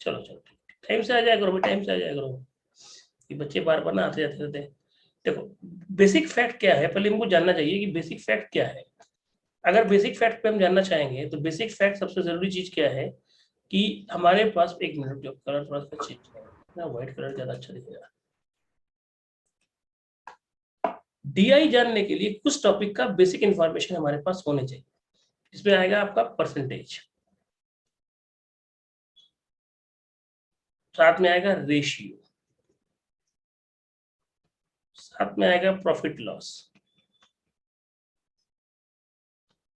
चलो चलो टाइम से आ जाया करो, टाइम से आ जाया करो, ये बच्चे बार बार ना आते जाते रहते हैं। देखो बेसिक फैक्ट क्या है, पहले हमको जानना चाहिए कि बेसिक फैक्ट क्या है। अगर बेसिक फैक्ट पे हम जानना चाहेंगे तो बेसिक फैक्ट सबसे जरूरी चीज क्या है कि हमारे पास, एक मिनट, जो कलर थोड़ा सा चेंज है, व्हाइट कलर ज्यादा अच्छा दिखेगा। डीआई जानने के लिए कुछ टॉपिक का बेसिक इंफॉर्मेशन हमारे पास होने चाहिए। इसमें आएगा आपका परसेंटेज, साथ में आएगा रेशियो, साथ में आएगा प्रॉफिट लॉस,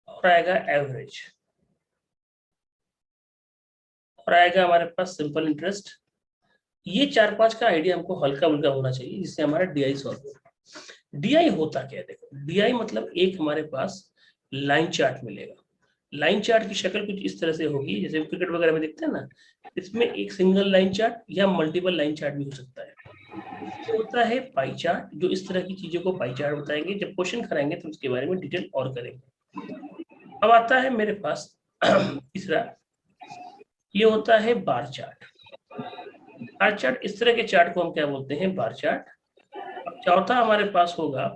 और आएगा एवरेज, और आएगा हमारे पास सिंपल इंटरेस्ट। ये चार पांच का आइडिया हमको हल्का फुल्का होना चाहिए जिससे हमारा डीआई सॉल्व हो। डीआई होता क्या है, देखो डीआई मतलब एक हमारे पास लाइन चार्ट मिलेगा। लाइन चार्ट की शक्ल कुछ इस तरह से होगी जैसे क्रिकेट वगैरह में देखते हैं ना, इसमें एक सिंगल लाइन चार्ट या मल्टीपल लाइन चार्ट भी हो सकता है। ये होता है पाई चार्ट, जो इस तरह की चीजों को पाई चार्ट बताएंगे। जब क्वेश्चन कराएंगे तो उसके बारे में डिटेल और करेंगे। अब आता है मेरे पास तीसरा, ये होता है बार चार्ट। बार चार्ट, इस तरह के चार्ट को हम क्या बोलते हैं, बार चार्ट। अब चौथा हमारे पास होगा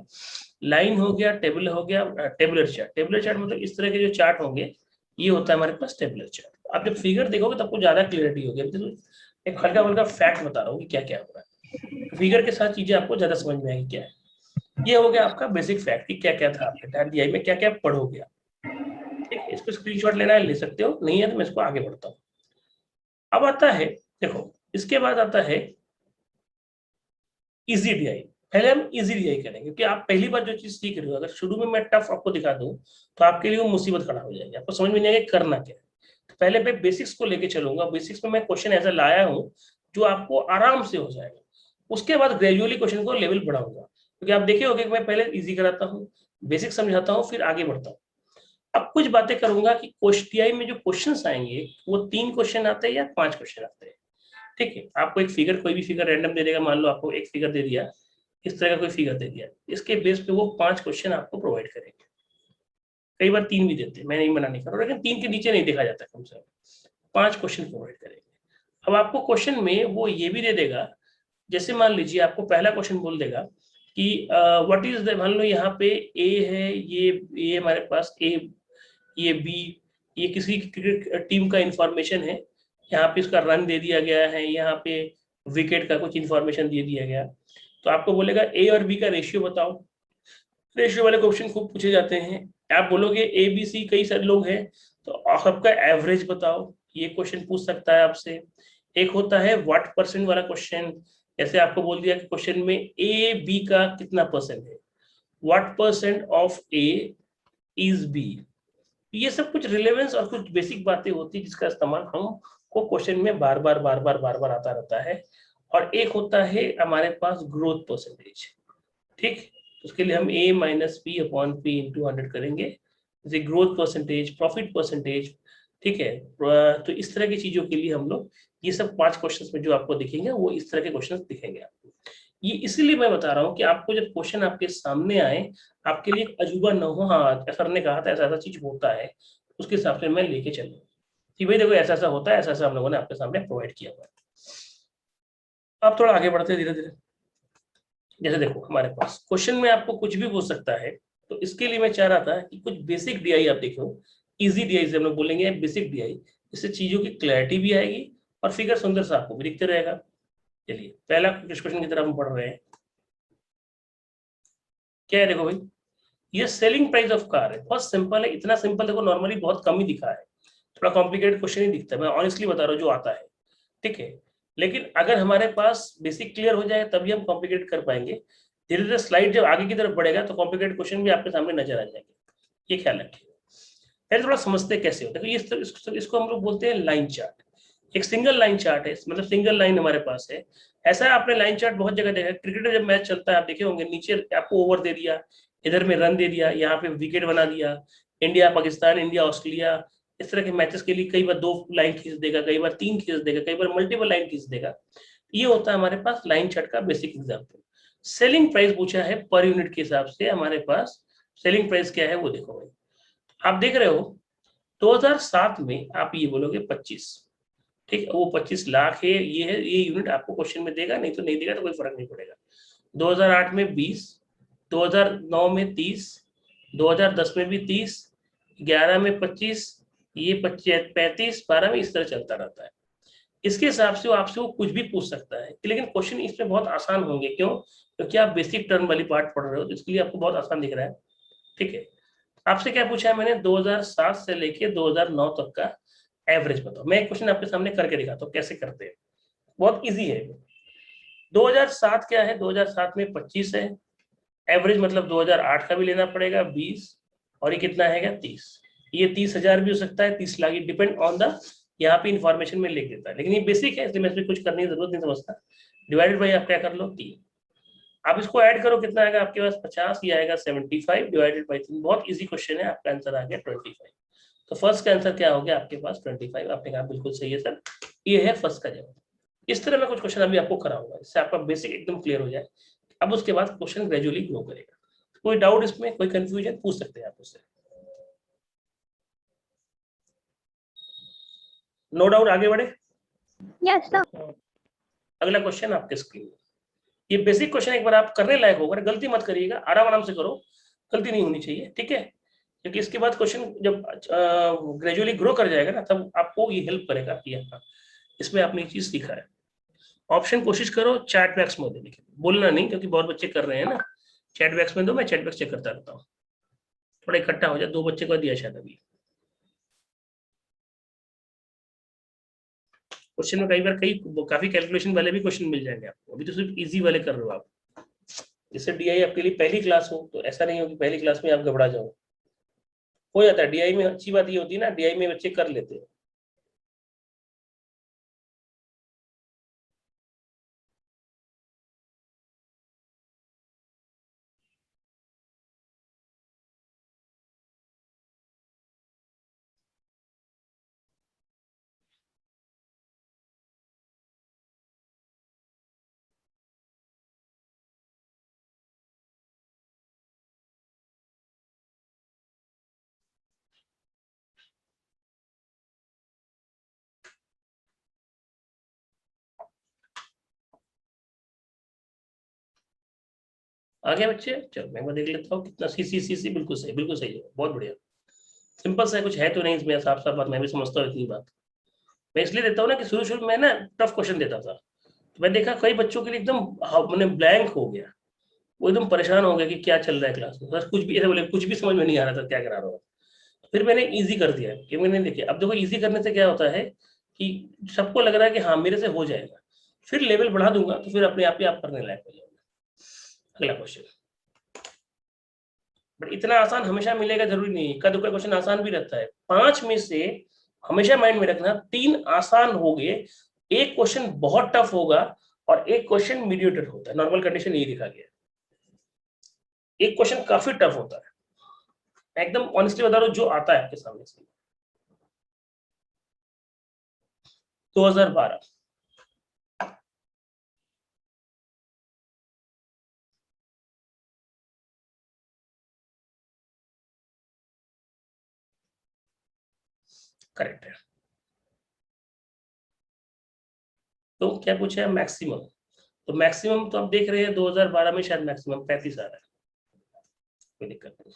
लाइन हो गया, टेबल हो गया, टेबुलर चार्ट। टेबुलर चार्ट मतलब इस तरह के जो चार्ट होंगे, ये होता है हमारे पास टेबुलर चार्ट। आप जब फिगर देखोगे तब आपको ज्यादा क्लियरिटी होगी। तो एक हल्का हल्का फैक्ट बता रहा हूँ कि क्या क्या हो रहा है, फिगर के साथ चीजें आपको ज्यादा समझ में आएगी क्या है। ये हो गया आपका बेसिक फैक्ट कि क्या क्या था आपके डीआई में, क्या क्या पढ़ोगे आप। ठीक है, इसको स्क्रीनशॉट लेना है ले सकते हो, नहीं है तो मैं इसको आगे बढ़ता हूँ। अब आता है, देखो इसके बाद आता है इजी डीआई। पहले हम इजी डीआई करेंगे क्योंकि आप पहली बार जो चीज सीख रहे हो, अगर शुरू में मैं टफ आपको दिखा दूं तो आपके लिए वो मुसीबत खड़ा हो जाएगी, आपको समझ में नहीं आएगा करना क्या है। तो पहले मैं बेसिक्स को लेके चलूंगा, बेसिक्स में मैं क्वेश्चन ऐसा लाया हूँ जो आपको आराम से हो जाएगा। उसके बाद ग्रेजुअली क्वेश्चन को लेवल बढ़ाऊंगा, क्योंकि आप देखे होगे कि मैं पहले इजी कराता हूँ, बेसिक समझाता हूँ, फिर आगे बढ़ता हूँ। अब कुछ बातें करूंगा कि टीआई में जो क्वेश्चन आएंगे वो 3 क्वेश्चन आते हैं या 5 क्वेश्चन आते हैं। ठीक है, आपको एक फिगर, कोई भी फिगर रैंडम दे देगा, मान लो आपको एक फिगर दे दिया, इस तरह का कोई फिगर दे दिया, इसके बेस पे वो 5 क्वेश्चन आपको प्रोवाइड करेंगे। कई बार 3 भी देते हैं, मैं नहीं मना नहीं कर रहा, लेकिन 3 के नीचे नहीं देखा जाता, कम से कम 5 क्वेश्चन प्रोवाइड करेंगे। अब आपको क्वेश्चन में वो ये भी दे देगा, जैसे मान लीजिए आपको पहला क्वेश्चन बोल देगा कि व्हाट इज द, मान लो यहाँ पे ए है, ये हमारे पास ए, ये बी, ये किसी क्रिकेट टीम का इंफॉर्मेशन है। यहाँ पे इसका रन दे दिया गया है, यहाँ पे विकेट का कुछ इंफॉर्मेशन दे दिया गया। तो आपको बोलेगा ए और बी का रेशियो बताओ। रेशियो वाले क्वेश्चन खूब पूछे जाते हैं। आप बोलोगे ए बी सी कई सारे लोग हैं तो सबका एवरेज बताओ, ये क्वेश्चन पूछ सकता है आपसे। एक होता है व्हाट परसेंट वाला क्वेश्चन, जैसे आपको बोल दिया कि क्वेश्चन में ए बी का कितना परसेंट है, what percent of A is B. ये सब कुछ रिलेवेंस और कुछ बेसिक बातें होती है जिसका इस्तेमाल हमको क्वेश्चन में बार बार बार बार बार बार आता रहता है। और एक होता है हमारे पास ग्रोथ परसेंटेज। ठीक, उसके लिए हम a minus P upon P into 100 करेंगे, जैसे ग्रोथ परसेंटेज, प्रॉफिट परसेंटेज। ठीक है, तो इस तरह की चीजों के लिए हम लोग ये सब 5 क्वेश्चंस में जो आपको दिखेंगे वो इस तरह के क्वेश्चंस दिखेंगे आपको। ये इसलिए मैं बता रहा हूँ कि आपको जब क्वेश्चन आपके सामने आए, आपके लिए अजूबा न हो, हाँ सर ने कहा था ऐसा ऐसा चीज होता है, उसके हिसाब से मैं लेके चलूँ कि भाई देखो ऐसा ऐसा होता है, ऐसा ऐसा हम लोगों ने आपके सामने प्रोवाइड किया हुआ है। अब थोड़ा आगे बढ़ते हैं धीरे धीरे। जैसे देखो हमारे पास क्वेश्चन में आपको कुछ भी पूछ सकता है, तो इसके लिए मैं चाह रहा था कि कुछ बेसिक डीआई आप देखो। इजी डीआई से हम लोग बोलेंगे बेसिक डीआई, इससे चीजों की क्लैरिटी भी आएगी और फिगर सुंदर सा आपको भी दिखते रहेगा। चलिए पहला क्वेश्चन की तरफ हम पढ़ रहे हैं। क्या है, देखो भाई, ये सेलिंग प्राइस ऑफ कार है, बहुत सिंपल है। इतना सिंपल देखो नॉर्मली बहुत कम ही दिखा है, थोड़ा कॉम्प्लिकेटेड क्वेश्चन ही दिखता है, मैं ऑनेस्टली बता रहा हूँ जो आता है। ठीक है, लेकिन अगर हमारे पास बेसिक क्लियर हो जाए तभी हम कॉम्प्लिकेट कर पाएंगे। धीरे धीरे स्लाइड जब आगे की तरफ बढ़ेगा तो कॉम्प्लिकेटेड क्वेश्चन भी आपके सामने नजर आ जाएंगे, ये ख्याल रखिए। पहले थोड़ा समझते कैसे होता है। देखो इसको हम लोग बोलते हैं लाइन चार्ट। एक सिंगल लाइन चार्ट है, मतलब सिंगल लाइन हमारे पास है। ऐसा आपने लाइन चार्ट बहुत जगह देखा है, क्रिकेट में जब मैच चलता है आप देखे होंगे, नीचे आपको ओवर दे दिया, इधर में रन दे दिया, यहाँ पे विकेट बना दिया, इंडिया पाकिस्तान, इंडिया ऑस्ट्रेलिया, इस तरह के मैचेस के लिए कई बार 2 लाइन खींच देगा, कई बार 3 खींच देगा, कई बार मल्टीपल लाइन खींच देगा। ये होता है हमारे पास लाइन चार्ट का बेसिक एग्जाम्पल। सेलिंग प्राइस पूछा है पर यूनिट के हिसाब से, हमारे पास सेलिंग प्राइस क्या है वो देखो भाई। आप देख रहे हो 2007 में आप ये बोलोगे 25, ठीक है, वो 25 लाख है, ये यूनिट आपको क्वेश्चन में देगा, नहीं तो नहीं देगा, तो कोई फर्क नहीं पड़ेगा। 2008 में 20, 2009 में 30, 2010 में भी 30, 11 में 25, ये 25 35, 12 में, इस तरह चलता रहता है। इसके हिसाब से वो आपसे वो कुछ भी पूछ सकता है, लेकिन क्वेश्चन इसमें बहुत आसान होंगे। क्यों? क्योंकि आप बेसिक टर्म वाली पार्ट पढ़ रहे हो, तो इसके लिए आपको बहुत आसान दिख रहा है। ठीक है, आपसे क्या पूछा है मैंने, 2007 से लेके 2009 तक का एवरेज बताओ। मैं एक क्वेश्चन आपके सामने करके दिखाता हूँ कैसे करते हैं, बहुत इजी है। 2007 क्या है, 2007 में 25 है, एवरेज मतलब 2008 का भी लेना पड़ेगा 20, और ये कितना है 30। ये 30,000 भी हो सकता है, 30 लाख, डिपेंड ऑन द, यहाँ पे इंफॉर्मेशन में लिख देता है, लेकिन ये बेसिक है, इसलिए मैं इसमें कुछ करने की जरूरत नहीं समझता। डिवाइडेड बाई आप क्या कर लो 3, आप इसको ऐड करो, कितना आएगा आपके पास 50, ये आएगा 75 डिवाइडेड बाई 3। बहुत इजी क्वेश्चन है, आपका आंसर आ गया 25। तो फर्स्ट का आंसर क्या हो गया आपके पास 25। आपने कहा बिल्कुल सही है सर, ये है फर्स्ट का जवाब। इस तरह मैं कुछ क्वेश्चन अभी आपको कराऊंगा, इससे आपका बेसिक एकदम क्लियर हो जाए। अब उसके बाद क्वेश्चन ग्रेजुअली ग्रो करेगा। कोई डाउट इसमें, कोई कंफ्यूजन, पूछ सकते हैं आप उससे। नो डाउट, आगे बढ़े। Yes sir. अगला क्वेश्चन आपके स्क्रीन में, ये बेसिक क्वेश्चन एक बार आप करने लायक होगा, गलती मत करिएगा, आराम आराम से करो, गलती नहीं होनी चाहिए, ठीक है? क्योंकि इसके बाद क्वेश्चन जब ग्रेजुअली ग्रो कर जाएगा ना, तब आपको ये हेल्प करेगा कि हाँ, इसमें आपने एक चीज सीखा है। ऑप्शन कोशिश करो चैट बॉक्स में देने की, बोलना नहीं, क्योंकि बहुत बच्चे कर रहे हैं ना। चैट बॉक्स में दो, मैं चैट बॉक्स चेक करता रहता हूँ, थोड़ा इकट्ठा हो जाए। 2 बच्चे को दिया शायद अभी क्वेश्चन में, कई बार कई काफी कैलकुलेशन वाले भी क्वेश्चन मिल जाएंगे आपको, अभी तो सिर्फ इजी वाले कर रहे हो आप। जैसे डीआई आपके लिए पहली क्लास हो, तो ऐसा नहीं हो कि पहली क्लास में आप घबरा जाओ, हो जाता है डीआई में। अच्छी बात ये होती है ना, डीआई में बच्चे कर लेते हैं। आगे बच्चे, चलो मैं देख लेता हूँ कितना। सी सी सी सी, बिल्कुल सही है, बहुत बढ़िया। सिंपल सा कुछ है तो नहीं इसमें, साफ साफ बात, मैं भी समझता हूँ इतनी बात। मैं इसलिए देता हूँ ना कि शुरू शुरू में ना टफ क्वेश्चन देता था, तो मैं देखा कई बच्चों के लिए एकदम मैंने ब्लैंक हो गया, वो एकदम परेशान हो गया कि क्या चल रहा है क्लास में, बस कुछ भी ऐसे बोले, कुछ भी समझ में नहीं आ रहा था क्या करा रहा हूँ। फिर मैंने इजी कर दिया कि मैंने देखिए, अब देखो इजी करने से क्या होता है कि सबको लग रहा है कि हाँ मेरे से हो जाएगा, फिर लेवल बढ़ा दूंगा तो फिर अपने आप ही आप करने लायक हो जाएगा। अगला क्वेश्चन, बट इतना आसान हमेशा मिलेगा जरूरी नहीं है, इक्का दुक्का क्वेश्चन आसान भी रहता है। 5 में से हमेशा माइंड में रखना, 3 आसान हो गए, एक क्वेश्चन बहुत टफ होगा, और एक क्वेश्चन मीडिएटर होता है। नॉर्मल कंडीशन यही लिखा गया है, एक क्वेश्चन काफी टफ होता है। मैं एकदम ऑनेस्टली बता रहा हूं, जो आता है आपके सामने से। 2012, करेक्ट है। तो क्या पूछा है, मैक्सिमम। तो मैक्सिमम तो आप देख रहे हैं 2012 में शायद मैक्सिमम 35 आ रहा है, कोई दिक्कत नहीं।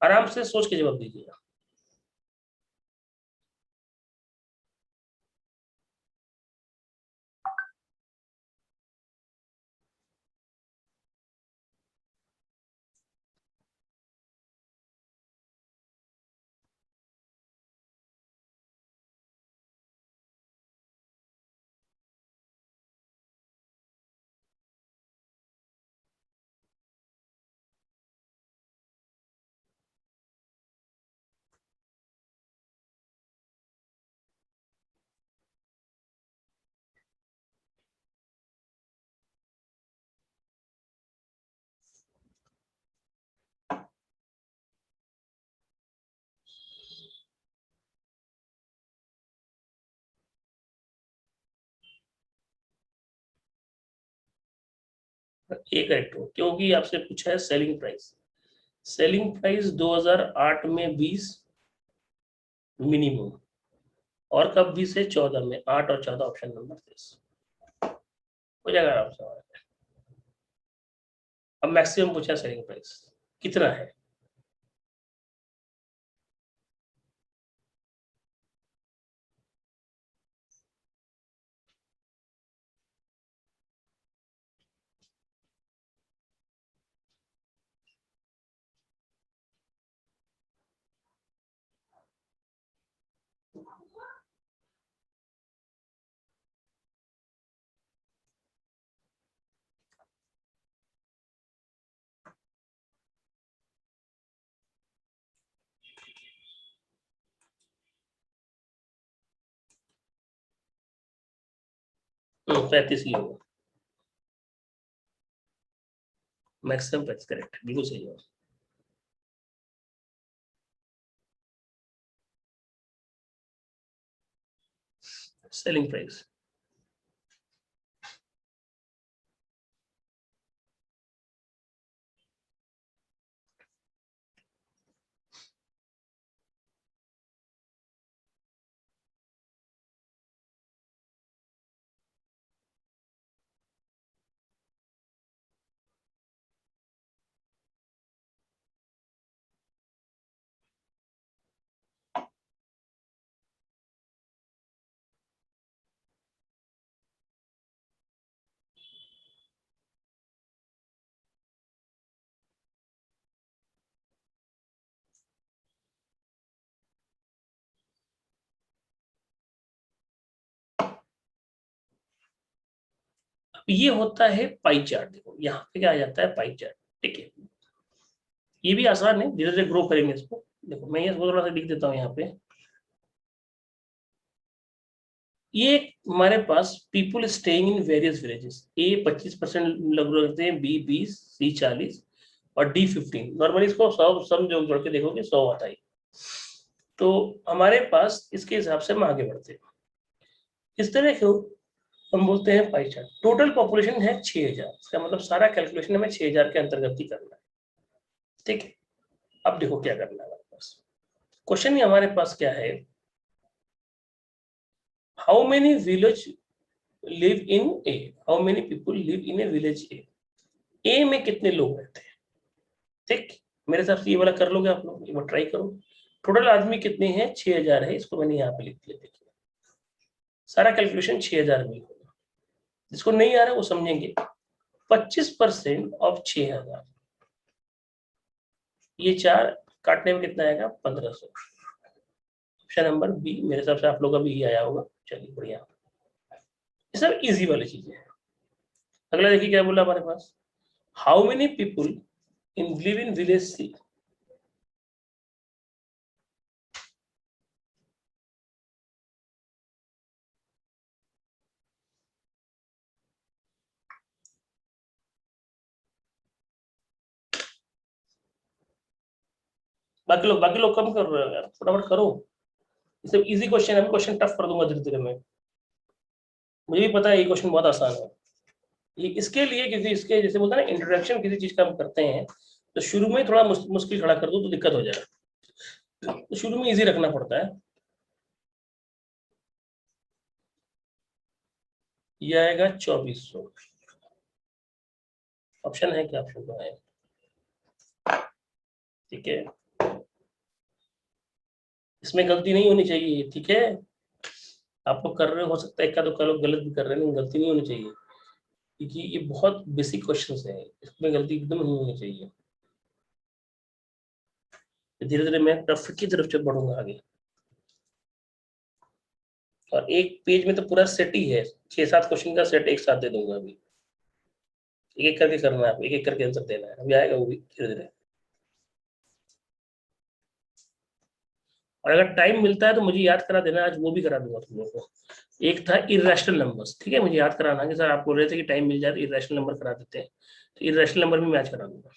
आराम से सोच के जवाब दीजिएगा। ये करेक्ट हो, क्योंकि आपसे पूछा है सेलिंग प्राइस। सेलिंग प्राइस 2008 में 20 मिनिमम, और कब 20 से 14 में, 8 और 14 ऑप्शन नंबर 30 हो जाएगा आराम से। अब मैक्सिमम पूछा सेलिंग प्राइस कितना है, पैंतीस ही होगा मैक्सिमम प्राइस, करेक्ट, बिल्कुल सही होगा। सेलिंग प्राइस ये होता है पाई चार्ट। देखो यहाँ पे क्या आ जाता है, पाई चार्ट, ठीक है। ये भी आसान है, धीरे धीरे ग्रो करेंगे इसको। देखो मैं इसको थोड़ा सा लिख देता हूँ यहाँ पे। ये हमारे पास people staying in various villages, a 25% लोग रहते हैं, बी 20, सी 40 और डी 15। नॉर्मली इसको 100 सम जो जोड़ के देखोगे 100 आता है। तो हमारे पास इसके हिसाब से हम आगे बढ़ते हैं। इस तरह के हम बोलते हैं पाई चार्ट। टोटल पॉपुलेशन है 6000, इसका मतलब सारा कैलकुलेशन हमें 6000 के अंतर्गत ही करना है, ठीक है। अब देखो क्या करना है हमारे पास। क्वेश्चन हमारे पास क्या है, how many village live in a, how many people live in a village a. A में कितने लोग रहते हैं, ठीक। मेरे हिसाब से ये वाला कर लोगे आप लोग, एक बार ट्राई करो। टोटल आदमी कितने हैं, 6000 है, इसको मैंने यहाँ पे लिख दिया। देखिए सारा कैलकुलेशन 6000 में होगा। जिसको नहीं आ रहा है वो समझेंगे। 25% ऑफ 6000, ये 4 काटने में कितना आएगा, 1500। ऑप्शन नंबर बी, मेरे हिसाब से आप लोग का भी आया होगा। चलिए बढ़िया, ये सब इजी वाली चीजें हैं। अगला देखिए क्या बोला हमारे पास, how many people in live in village c. बाकी लोग कम कर रहे हैं यार, फटाफट करो। ये सब इजी क्वेश्चन है, क्वेश्चन टफ कर दूंगा धीरे धीरे मैं। मुझे भी पता है ये क्वेश्चन बहुत आसान है। ये इसके लिए, क्योंकि इसके जैसे बोलते हैं ना, इंट्रोडक्शन किसी चीज का हम करते हैं तो शुरू में थोड़ा मुश्किल खड़ा कर दो तो दिक्कत हो जाएगा, तो शुरू में इजी रखना पड़ता है। ये आएगा 2400। ऑप्शन है क्या, ऑप्शन तो है, ठीक है। इसमें गलती नहीं होनी चाहिए, ठीक है। आप लोग कर रहे हो सकता है, एक का दो लोग गलत भी कर रहे हैं, लेकिन गलती नहीं होनी चाहिए, क्योंकि ये बहुत बेसिक क्वेश्चंस है, इसमें गलती एकदम नहीं होनी चाहिए। धीरे धीरे मैं टफ की तरफ से बढ़ूंगा आगे। और एक पेज में तो पूरा सेट ही है, 6-7 क्वेश्चन का सेट एक साथ दे दूंगा अभी। एक एक करके करना है, एक एक करके आंसर देना है, अभी आएगा वो भी धीरे धीरे। और अगर टाइम मिलता है तो मुझे याद करा देना, आज वो भी करा दूंगा तुम लोगों को। एक था इरेशनल नंबर्स, ठीक है, मुझे याद कराना कि सर आप बोल रहे थे कि टाइम मिल जाए तो इरेशनल नंबर करा देते हैं, तो इरेशनल नंबर भी मैं आज करा दूंगा,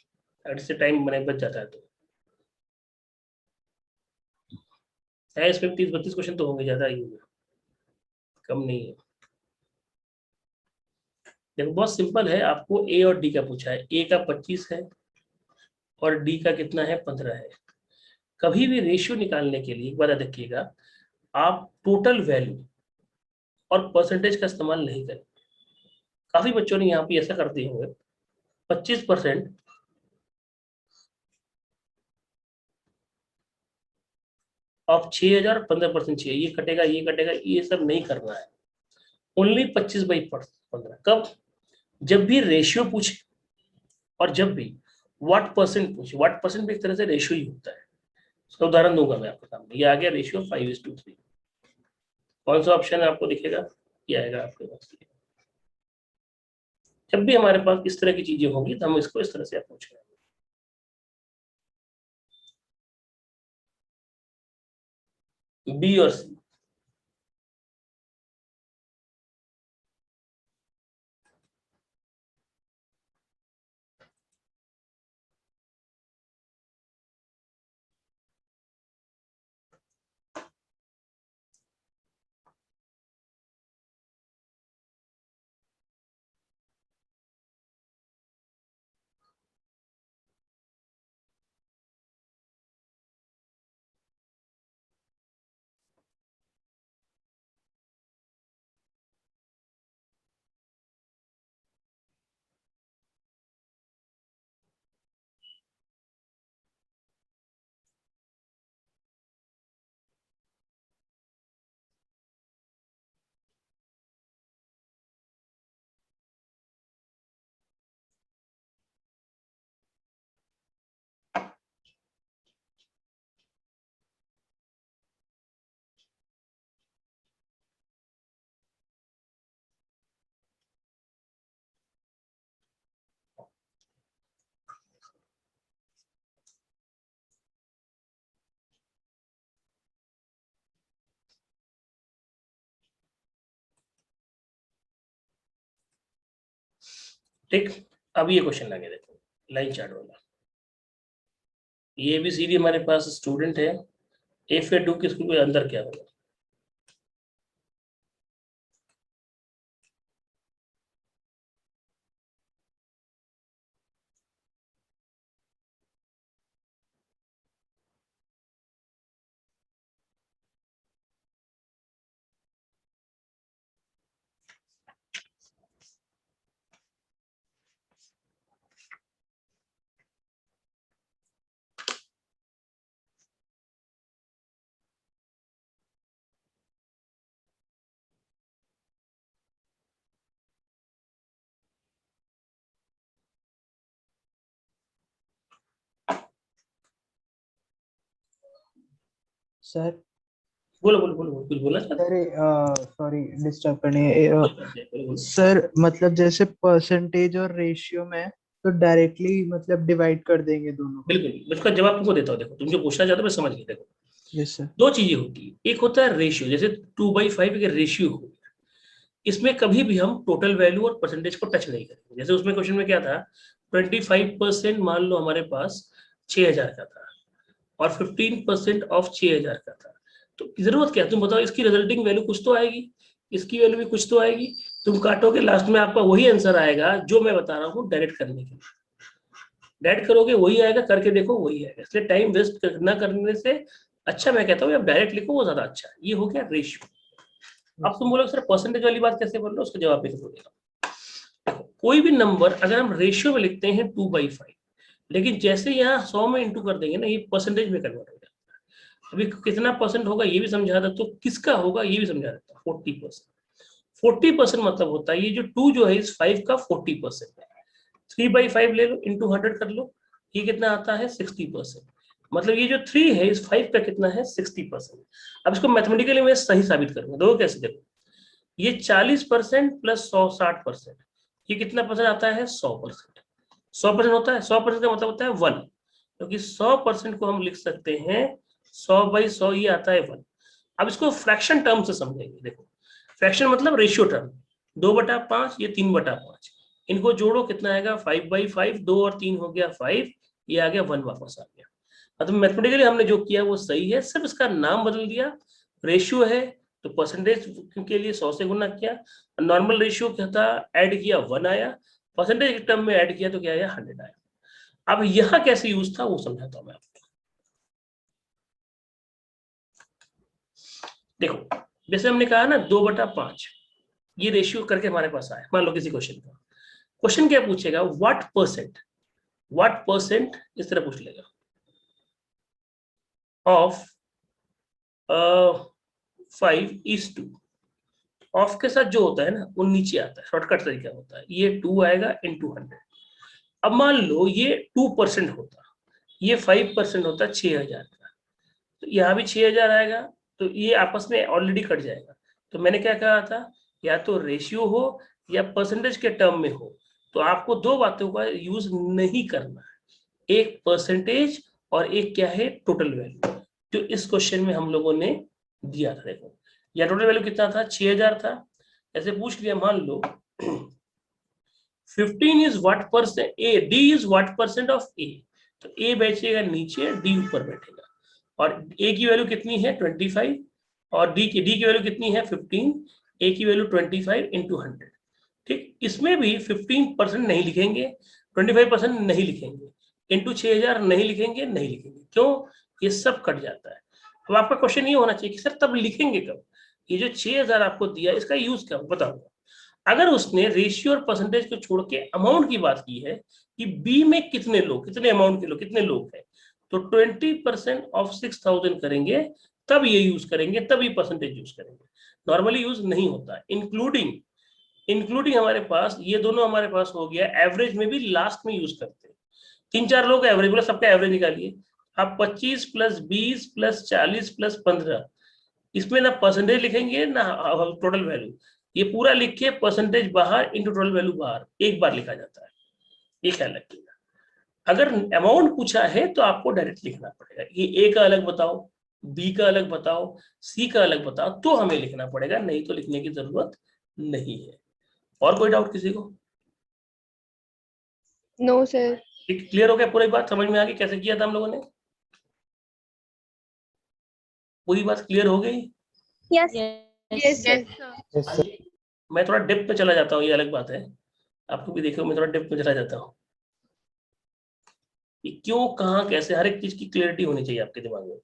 अगर इससे टाइम बने बच जाता है तो। है इसमें 30-32 क्वेश्चन तो होंगे, ज्यादा ही होंगे, कम नहीं है। देखो बहुत सिंपल है, आपको ए और डी का पूछा है। ए का 25 है, और डी का कितना है 15 है। कभी भी रेशियो निकालने के लिए एक बात देखिएगा, आप टोटल वैल्यू और परसेंटेज का इस्तेमाल नहीं करें। काफी बच्चों ने यहाँ पे ऐसा करते होंगे 25% ऑफ 6,000, 15% चाहिए, ये कटेगा ये कटेगा, ये सब नहीं करना है। ओनली 25/15। कब? जब भी रेशियो पूछे और जब भी व्हाट परसेंट पूछे। व्हाट परसेंट भी एक तरह से रेशियो ही होता है। उसका उदाहरण दूंगा मैं आपके सामने। ये आ गया रेशियो 5:3। कौन सा ऑप्शन है आपको दिखेगा? ये आएगा आपके पास। जब भी हमारे पास इस तरह की चीजें होंगी तो हम इसको इस तरह से अप्रोच करेंगे। बी और सी। ठीक, अब ये क्वेश्चन लगे देखो, लाइन चार्ट वाला। ये भी सीधी हमारे पास स्टूडेंट है, एफ ए 2 के स्कूल के अंदर क्या होगा? सर बोलो बोलो बोलो बोलो, कुछ बोलना चाहते सर सॉरी डिस्टर्ब करने हो? बोलो, बोलो। सर मतलब जैसे परसेंटेज और रेशियो में तो डायरेक्टली मतलब डिवाइड कर देंगे दोनों को। बिल्कुल, उसका जवाब तुमको देता हूँ। देखो तुम जो पूछना चाहते हो मैं समझ गया। देखो यस सर। दो चीजें होती है, एक होता है रेशियो, जैसे 2/5 एक रेशियो हो गया। इसमें कभी भी हम टोटल वैल्यू और परसेंटेज को टच नहीं करेंगे। जैसे उसमें क्वेश्चन में क्या था, 25% मान लो हमारे पास 6,000 का था और 15% ऑफ 6,000 का था। तो जरूरत क्या है, तुम बताओ, इसकी रिजल्टिंग वैल्यू कुछ तो आएगी, इसकी वैल्यू भी कुछ तो आएगी। तुम काटोगे, लास्ट में आपका वही आंसर आएगा जो मैं बता रहा हूँ डायरेक्ट करने के लिए। डायरेक्ट करोगे वही आएगा, करके देखो वही आएगा। इसलिए टाइम वेस्ट न करने से अच्छा मैं कहता हूँ आप डायरेक्ट लिखो, वो ज्यादा अच्छा है। ये हो गया रेशियो। अब तुम बोलो सर परसेंटेज वाली बात कैसे बोल रहे हो, उसका जवाब भी तो देगा। कोई भी नंबर अगर हम रेशियो में लिखते हैं 2/5, लेकिन जैसे यहाँ 100 में इंटू कर देंगे ना, ये परसेंटेज में कन्वर्ट हो जाता है। अभी कितना परसेंट होगा ये भी समझा देता, तो किसका होगा ये भी समझा देता। 40%। 40% मतलब होता है ये जो 2 जो है इस 5 का 40% है। 3/5 ले लो, इंटू 100 कर लो, ये कितना आता है 60%। मतलब ये जो 3 है इस 5 का कितना है 60%। अब इसको मैथमेटिकली मैं सही साबित करूंगा। देखो कैसे, देखो ये 40% प्लस 100 60%, ये कितना परसेंट आता है 100%। 100% होता है, 100% का मतलब होता है 1, क्योंकि 100% को हम लिख सकते हैं 100/100, ये आता है 1। अब इसको फ्रैक्शन टर्म से समझेंगे। देखो फ्रैक्शन मतलब रेशियो टर्म, 2/5, ये 3/5, इनको जोड़ो कितना आएगा 5/5, 2 और 3 हो गया 5, ये आ गया 1 वापस आ गया। मतलब मैथमेटिकली हमने जो किया वो सही है, सिर्फ इसका नाम बदल दिया। रेशियो है तो परसेंटेज के लिए 100 से गुना किया, नॉर्मल रेशियो क्या था ऐड किया 1 आया, परसेंटेज टर्म में ऐड किया तो क्या आया 100 आया। अब यहां कैसे यूज था वो समझाता हूं मैं आपको। देखो जैसे हमने कहा ना 2/5 ये रेशियो करके हमारे पास आया, मान लो किसी क्वेश्चन का, क्वेश्चन क्या पूछेगा, व्हाट परसेंट इस तरह पूछ लेगा ऑफ 5:2। ऑफ के साथ जो होता है ना वो नीचे आता है, शॉर्टकट तरीका होता है, ये 2 आएगा इनटू 100। अब मान लो ये 2% होता, ये 5% होता 6,000 का, तो यहाँ भी 6,000 आएगा, तो ये आपस में ऑलरेडी कट जाएगा। तो मैंने क्या कहा था, या तो रेशियो हो या परसेंटेज के टर्म में हो, तो आपको दो बातों का यूज नहीं करना है, एक परसेंटेज और एक क्या है टोटल वैल्यू, जो इस क्वेश्चन में हम लोगों ने दिया था। देखो या टोटल वैल्यू कितना था, 6,000 था, ऐसे पूछ लिया, मान लो 15 is what percent a, d is what percent of a, तो ए बैठेगा नीचे, डी ऊपर बैठेगा, और ए की वैल्यू कितनी है 25, और डी की वैल्यू कितनी है 15, ए की वैल्यू 25 इंटू 100। ठीक, इसमें भी 15% नहीं लिखेंगे, 25% नहीं लिखेंगे, इंटू 6,000 नहीं लिखेंगे, क्यों, ये सब कट जाता है। अब आपका क्वेश्चन ये होना चाहिए कि सर तब लिखेंगे कब, ये जो 6,000 आपको दिया इसका यूज क्या बताओ। अगर उसने रेशियो और परसेंटेज को छोड़ के अमाउंट की बात की है कि बी में कितने लोग, कितने अमाउंट के लोग, कितने लोग हैं, तो 20% ऑफ 6,000 करेंगे, तब ये यूज करेंगे, तब ये परसेंटेज यूज करेंगे, नॉर्मली यूज नहीं होता। इंक्लूडिंग हमारे पास ये दोनों हमारे पास हो गया, एवरेज में भी लास्ट में यूज करते हैं। 3-4 लोग एवरेज बोला, सबका एवरेज निकालिए आप, 25 प्लस 20 प्लस 40 प्लस 15, इसमें ना परसेंटेज लिखेंगे ना टोटल वैल्यू, ये पूरा लिख के परसेंटेज बाहर इंटू टोटल वैल्यू बाहर, एक बार लिखा जाता है, ये ख्याल रखिएगा। अगर अमाउंट पूछा है तो आपको डायरेक्ट लिखना पड़ेगा, ये ए का अलग बताओ, बी का अलग बताओ, सी का अलग बताओ, तो हमें लिखना पड़ेगा, नहीं तो लिखने की जरूरत नहीं है। और कोई डाउट किसी को? No sir. क्लियर हो गया, पूरी बात समझ में आ गई कैसे किया था हम लोगों ने, पूरी बात क्लियर हो गई? Yes yes sir. सर। मैं थोड़ा डेप्थ में चला जाता हूँ, ये अलग बात है, आपको भी देखो मैं थोड़ा डेप्थ में चला जाता हूँ, कि क्यों कहाँ कैसे हर एक चीज की क्लियरिटी होनी चाहिए आपके दिमाग में।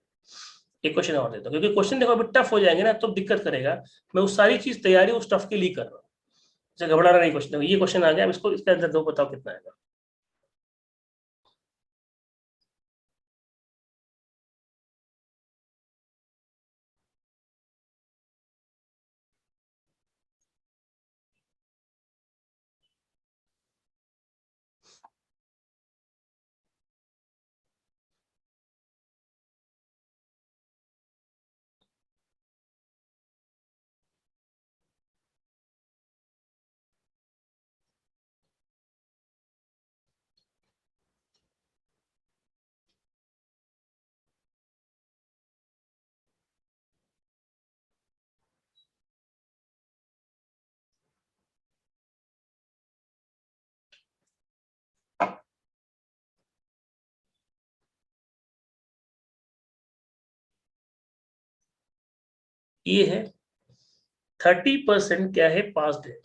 एक क्वेश्चन और देता हूँ, क्योंकि क्वेश्चन देखो अभी टफ हो जाएंगे ना तो दिक्कत करेगा, मैं उस सारी चीज तैयारी उस टफ के लिए कर रहा हूँ, जैसे घबराना नहीं। क्वेश्चन ये क्वेश्चन आ गया, अब इसको इसके अंदर दो, बताओ कितना आएगा। ये है 30% क्या है, पास्ट है,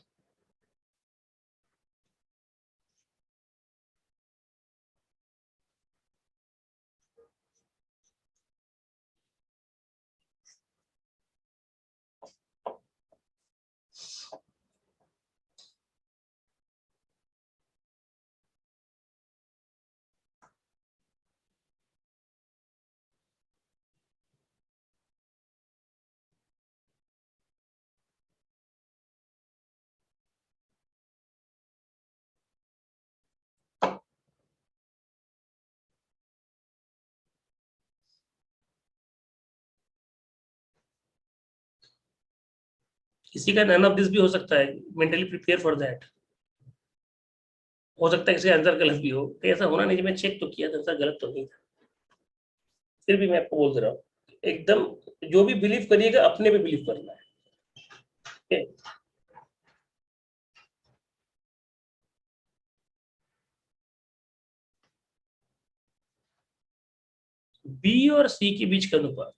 किसी का नन ऑफ दिस भी हो सकता है, मेंटली प्रिपेयर फॉर दैट, हो सकता है किसी आंसर गलत भी हो, तो ऐसा होना नहीं, मैं चेक तो किया था, आंसर गलत तो नहीं था, फिर भी मैं आपको बोल दे रहा हूँ, एकदम जो भी बिलीव करिएगा अपने पे बिलीव करना है, ठीक है? बी और सी के बीच का अनुपात,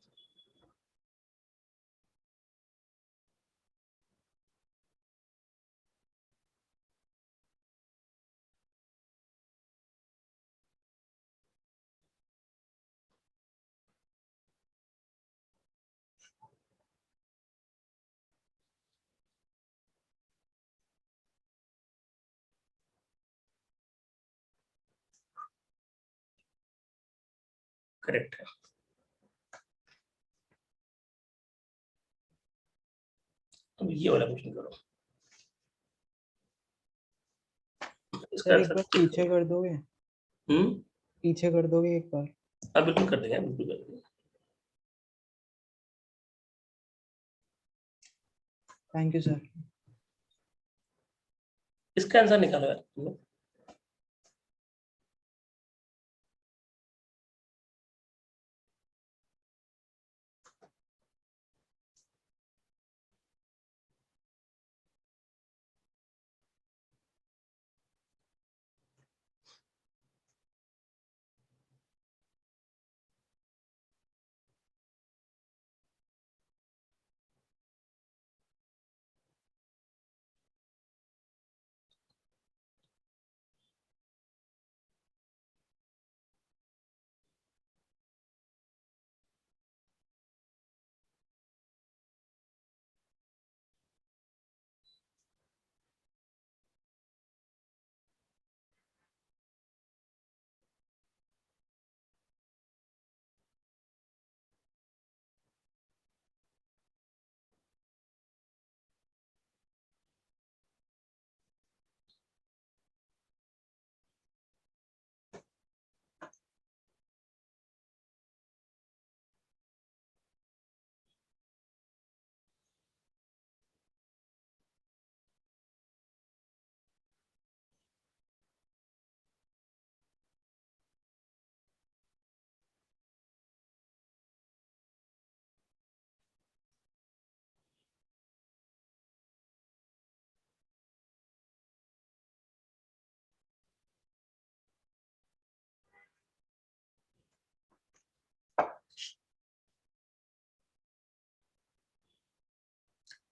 करेक्ट है। अब ये वाला क्वेश्चन करो, इसका सर एक आंसर। बार पीछे कर दोगे, हम्म, पीछे कर दोगे एक बार। हाँ बिल्कुल कर देंगे, बिल्कुल कर देंगे। Thank you sir. इसका आंसर निकालो यार तुम लोग।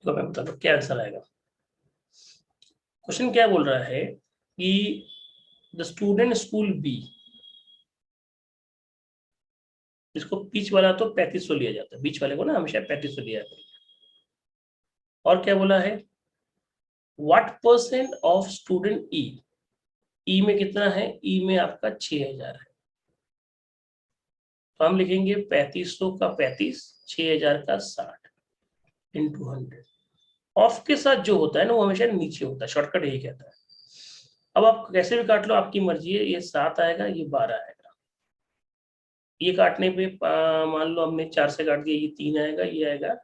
तो मैं बता दूं क्या आंसर आएगा। क्वेश्चन क्या बोल रहा है कि द स्टूडेंट स्कूल बी, इसको बीच वाला तो 3500 लिया जाता है, बीच वाले को ना हमेशा 3500 लिया जाता है। और क्या बोला है, व्हाट परसेंट ऑफ स्टूडेंट ई, ई में कितना है, ई में आपका 6000 है, तो हम लिखेंगे 3500 का 35, 6000 का 60 इंटू 100। ऑफ के साथ जो होता है ना वो हमेशा नीचे होता है, शॉर्टकट यही कहता है। अब आप कैसे भी काट लो, आपकी मर्जी है, ये 7 आएगा, ये 12 आएगा। ये काटने पे मान लो हमने 4 से काट दिया, ये 3 आएगा, ये आएगा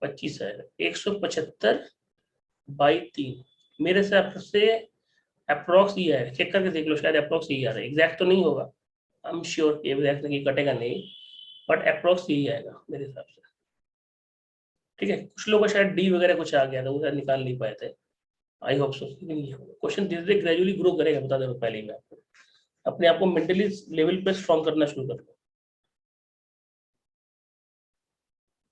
25 आएगा, 175 बाई 3 मेरे हिसाब से अप्रोक्स ये आएगा। चेक करके देख लो, शायद अप्रोक्स यही आ रहा है, एग्जैक्ट तो नहीं होगा, आई एम श्योर एग्जैक्ट नहीं कटेगा नहीं, बट अप्रोक्स यही आएगा मेरे हिसाब से। ठीक है, कुछ लोगों का शायद डी वगैरह कुछ आ गया था, वो शायद निकाल नहीं पाए थे, आई होप सो। लेकिन ये क्वेश्चन धीरे धीरे ग्रेजुअली ग्रो करेगा, बता दे रहा हूं पहले ही मैं आपको। अपने आप को मेंटली लेवल पे स्ट्रॉन्ग करना शुरू कर दो।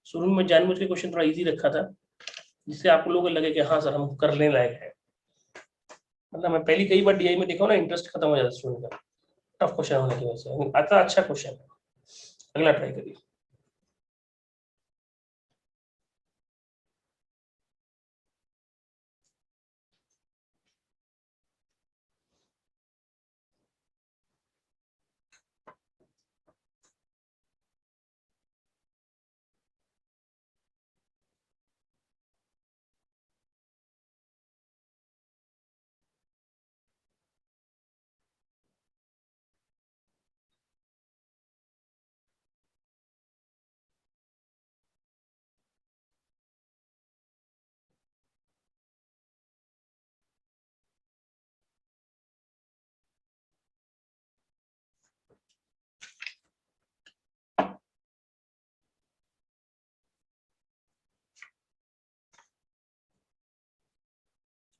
शुरू में जानबूझ के क्वेश्चन थोड़ा इजी रखा था, जिससे आप लोगों को लगे कि हाँ सर हम करने लायक है। मतलब मैं पहली कई बार डीआई में देखा हूं ना, इंटरेस्ट खत्म हो जाता है स्टूडेंट का, टफ क्वेश्चन होने की वजह से। आता अच्छा क्वेश्चन है, अगला ट्राई करिए।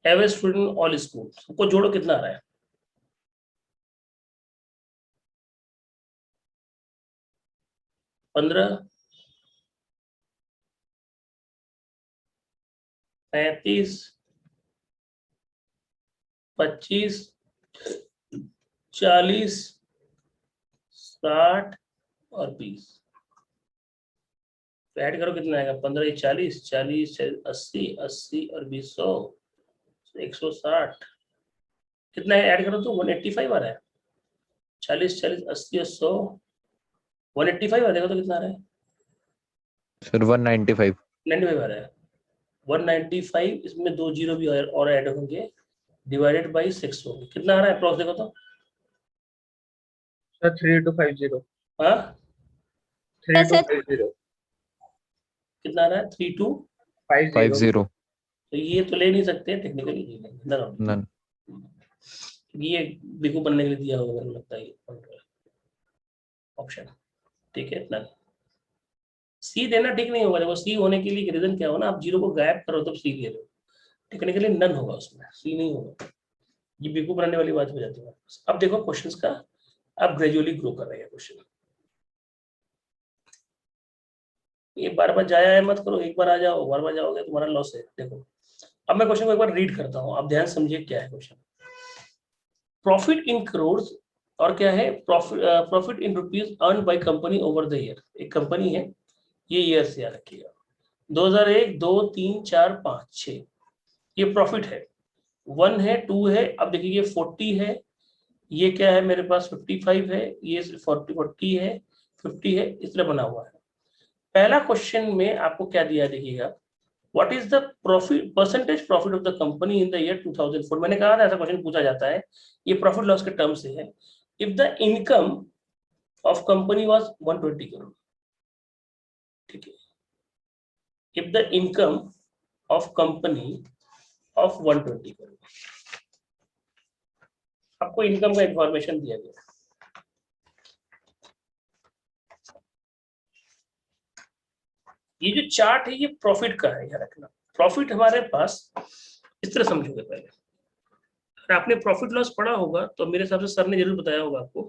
एवरेज स्टूडेंट ऑल स्कूल, सबको जोड़ो कितना आ रहा है, 15, 35, 25, 40, 60 और 20। तो ऐड करो कितना आएगा, 15 40, 40 80, 80 और 20 100, 160। कितना है ऐड करो तो 185 आ रहा है। 40 40 80 और 100 185 आ जाएगा तो कितना आ रहा है? सर 195। 95 आ रहा है। 195 इसमें 2 जीरो भी और ऐड होंगे, डिवाइडेड बाई 6 होंगे, कितना आ रहा है अप्रॉक्स देखो तो? सर 3250। हाँ 3250। कितना आ रहा है? 32। 50 तो ये तो ले नहीं सकते टेक्निकली, नन। ये बिकू बनने के लिए दिया होगा मुझे लगता है ऑप्शन। ठीक है, इतना सी देना ठीक नहीं होगा। देखो सी होने के लिए रीजन क्या हो ना, आप जीरो को गायब करो तब सी ले लो, टेक्निकली नन होगा उसमें, सी नहीं होगा। ये बिकू बनाने वाली बात हो जाती है। अब देखो क्वेश्चंस का, अब ग्रेजुअली ग्रो कर रहे हैं क्वेश्चन। ये बार बार जाया है मत करो, एक बार आ जाओ, बार बार जाओगे तुम्हारा लॉस है। देखो अब मैं क्वेश्चन को एक बार रीड करता हूँ, आप ध्यान समझिए क्या है क्वेश्चन। प्रॉफिट इन करोड़, और क्या है? Profit in rupees earn by company over the year. एक कंपनी है, ये ईयर से याद रखिएगा, 2001, 2, 3, 4, 5, 6, ये प्रॉफिट है। 1 है, 2 है, अब देखिए ये 40 है, ये क्या है मेरे पास 55 है, ये 40 है, 50 है, इस तरह बना हुआ है। पहला क्वेश्चन में आपको क्या दिया देखिएगा, what is the profit, percentage profit of the company in the year 2004। मैंने कहा था ऐसा क्वेश्चन पूछा जाता है, ये प्रॉफिट लॉस के टर्म से है। If the income of company was 120 crore, ठीक है, if the income of company of 120 crore, आपको इनकम का इंफॉर्मेशन दिया गया। ये जो चार्ट है ये प्रॉफिट का है, याद रखना। प्रॉफिट हमारे पास इस तरह समझोगे, पहले अगर आपने प्रॉफिट लॉस पढ़ा होगा तो मेरे हिसाब से सर ने जरूर बताया होगा आपको।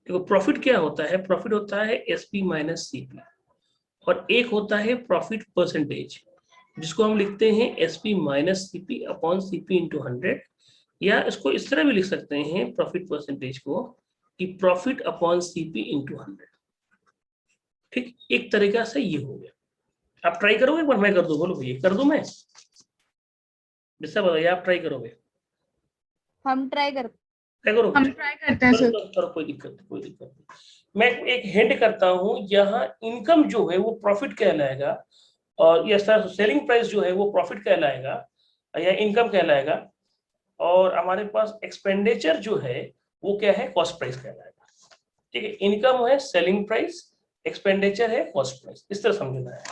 देखो प्रॉफिट क्या होता है, प्रॉफिट होता है एसपी माइनस सीपी, और एक होता है प्रॉफिट परसेंटेज, जिसको हम लिखते हैं SP minus CP upon CP into 100, या इसको इस तरह भी लिख सकते हैं प्रॉफिट परसेंटेज को कि प्रॉफिट अपॉन सीपी इंटू 100। ठीक, एक तरीका से ये हो गया। आप ट्राई करोगे एक बार? मैं कर दूं, बोलो भैया कर दूं मैं? जिससे बताइए, आप ट्राई करोगे? हम ट्राई करते ट्राई करो, हम ट्राई करते हैं करो, सर। करो, करो, कोई दिक्कत नहीं, कोई दिक्कत नहीं। मैं एक हिंट करता हूँ, यहाँ इनकम जो है वो प्रॉफिट कहलाएगा, और ये सेलिंग प्राइस जो है वो प्रॉफिट कहलाएगा या इनकम कहलाएगा, और हमारे पास एक्सपेंडिचर जो है वो क्या है? कॉस्ट प्राइस कहलाएगा। ठीक है, इनकम है सेलिंग प्राइस, एक्सपेंडिचर है कॉस्ट प्राइस, इस तरह समझना है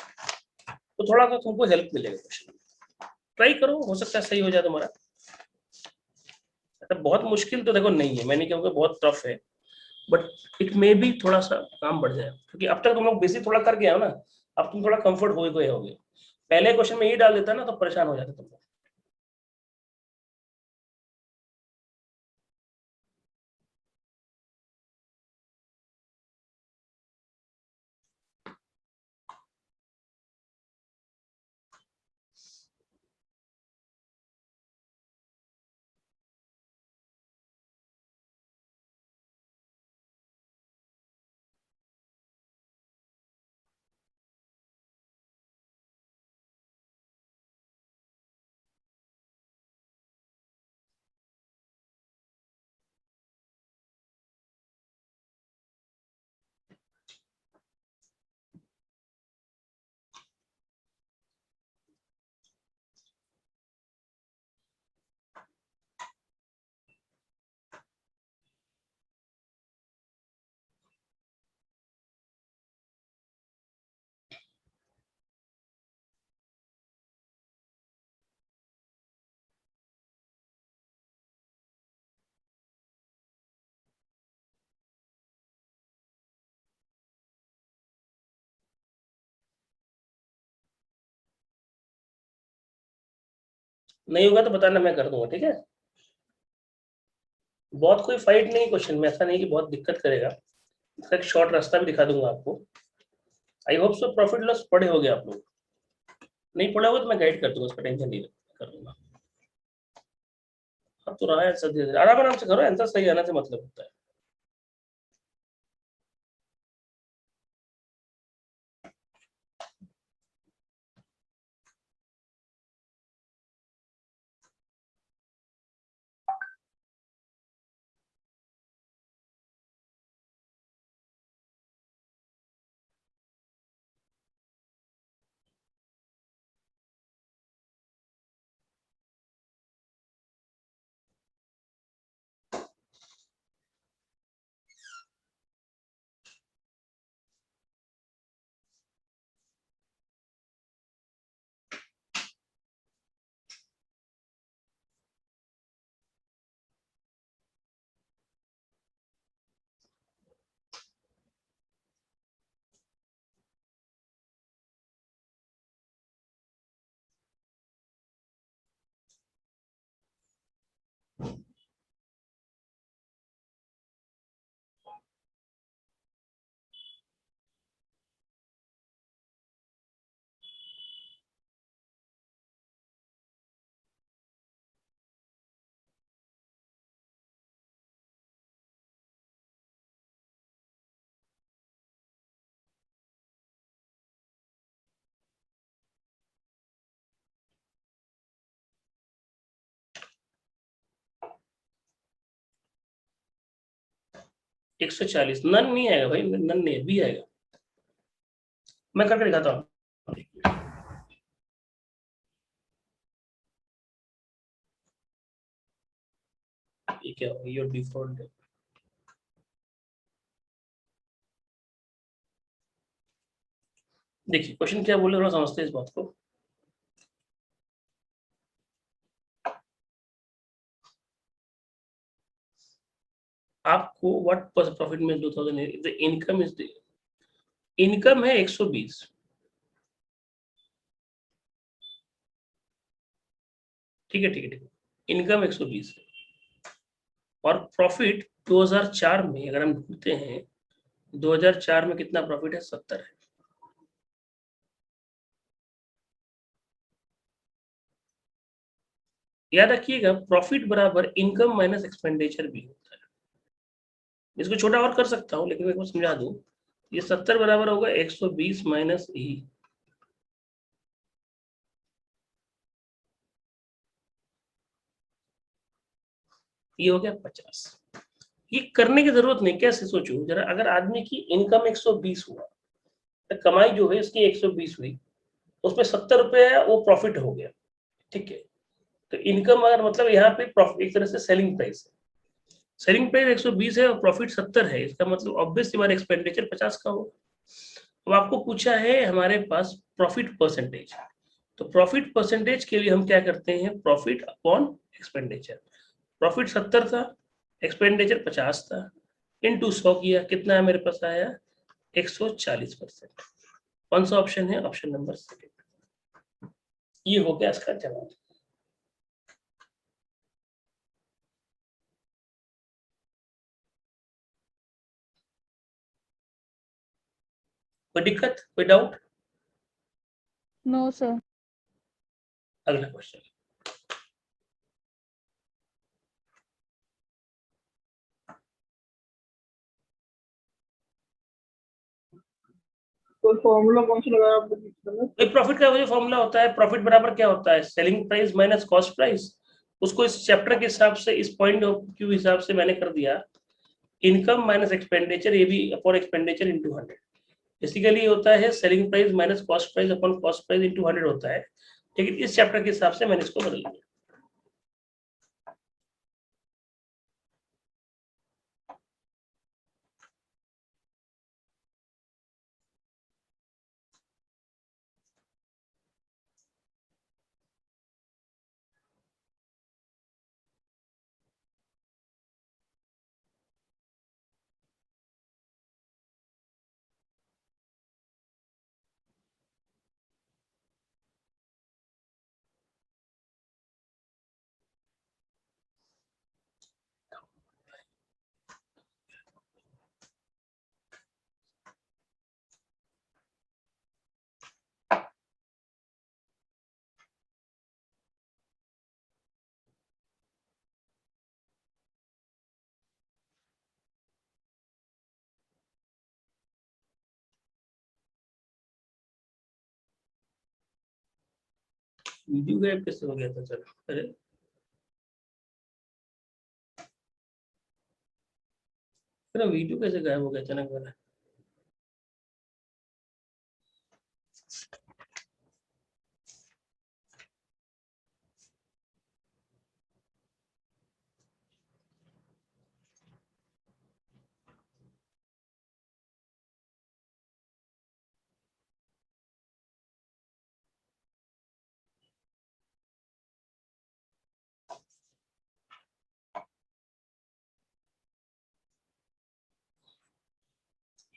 तो थोड़ा सा तुमको हेल्प मिलेगा क्वेश्चन। ट्राई करो, हो सकता है सही हो जाए तुम्हारा। बहुत मुश्किल तो देखो नहीं है, मैं नहीं कहूँगा बहुत टफ है, बट इट मे भी थोड़ा सा काम बढ़ जाए, क्योंकि अब तक तुम लोग बेसिक थोड़ा करके आओ ना, अब तुम थोड़ा कंफर्ट हो गए होगे। पहले क्वेश्चन में ये डाल देता ना तो परेशान हो जाते तुम लोग। नहीं होगा तो बताना, मैं कर दूंगा, ठीक है। बहुत कोई फाइट नहीं क्वेश्चन में, ऐसा नहीं कि बहुत दिक्कत करेगा, इसका एक शॉर्ट रास्ता भी दिखा दूंगा आपको। I hope so profit loss पढ़े होगे आप लोग, नहीं पढ़ा होगा तो मैं गाइड कर दूंगा, उसका टेंशन नहीं कर दूंगा। अब तो रहा है आंसर, धीरे धीरे आराम आराम से करो, आंसर सही आने से मतलब होता है। 140 नन नहीं आएगा भाई, नन नहीं है, बी आएगा। मैं करके दिखाता हूँ। ये क्या होगा, योर डिफॉल्ट। देखिए क्वेश्चन क्या बोले, थोड़ा समझते हैं इस बात को। आपको व्हाट प्रॉफिट में 2000, the income is the income है 120, ठीक है ठीक है ठीक है, इनकम 120 है, और प्रॉफिट 2004 में अगर हम ढूंढते हैं, 2004 में कितना प्रॉफिट है, 70 है। याद रखिएगा प्रॉफिट बराबर इनकम माइनस एक्सपेंडिचर भी होता है। इसको छोटा और कर सकता हूं, लेकिन मैं आपको समझा दूं, ये 70 बराबर होगा 120 माइनस ई, ये हो गया 50। ये करने की जरूरत नहीं, कैसे सोचो जरा, अगर आदमी की इनकम 120 हुआ तो कमाई जो है इसकी 120 हुई, उसमें 70 रुपए है वो प्रॉफिट हो गया, ठीक है। तो इनकम अगर मतलब यहाँ पे प्रॉफिट एक तरह से सेलिंग प्राइस है, सेलिंग प्राइस 120 है और प्रॉफिट 70 है, इसका मतलब ऑब्वियसली हमारा एक्सपेंडिचर 50 का होगा। अब आपको पूछा है हमारे पास प्रॉफिट परसेंटेज, तो प्रॉफिट परसेंटेज के लिए हम क्या करते हैं, प्रॉफिट अपॉन एक्सपेंडिचर। प्रॉफिट 70 था, एक्सपेंडिचर 50 था, इनटू 100 किया, कितना है मेरे पास आया 140%। कौन सा ऑप्शन है, ऑप्शन नंबर सेकंड। ये हो गया इसका जवाब। कोई दिक्कत, कोई डाउट? No sir. अगला क्वेश्चन। तो फॉर्मूला कौन सा लगाया आपने पिछले में? ये प्रॉफिट का जो फॉर्मूला होता है, प्रॉफिट बराबर क्या होता है, selling price minus cost price. उसको इस चैप्टर के हिसाब से, इस पॉइंट ऑफ व्यू हिसाब से मैंने कर दिया, इनकम माइनस एक्सपेंडिचर, ये भी अपॉन एक्सपेंडिचर इनटू 100। बेसिकली होता है selling price minus cost price upon cost price into 100 होता है, लेकिन इस चैप्टर के हिसाब से मैंने इसको बदल दिया। वीडियो गायब कैसे हो गया था, चलो अरे मेरा वीडियो कैसे गायब हो गया अचानक मेरा।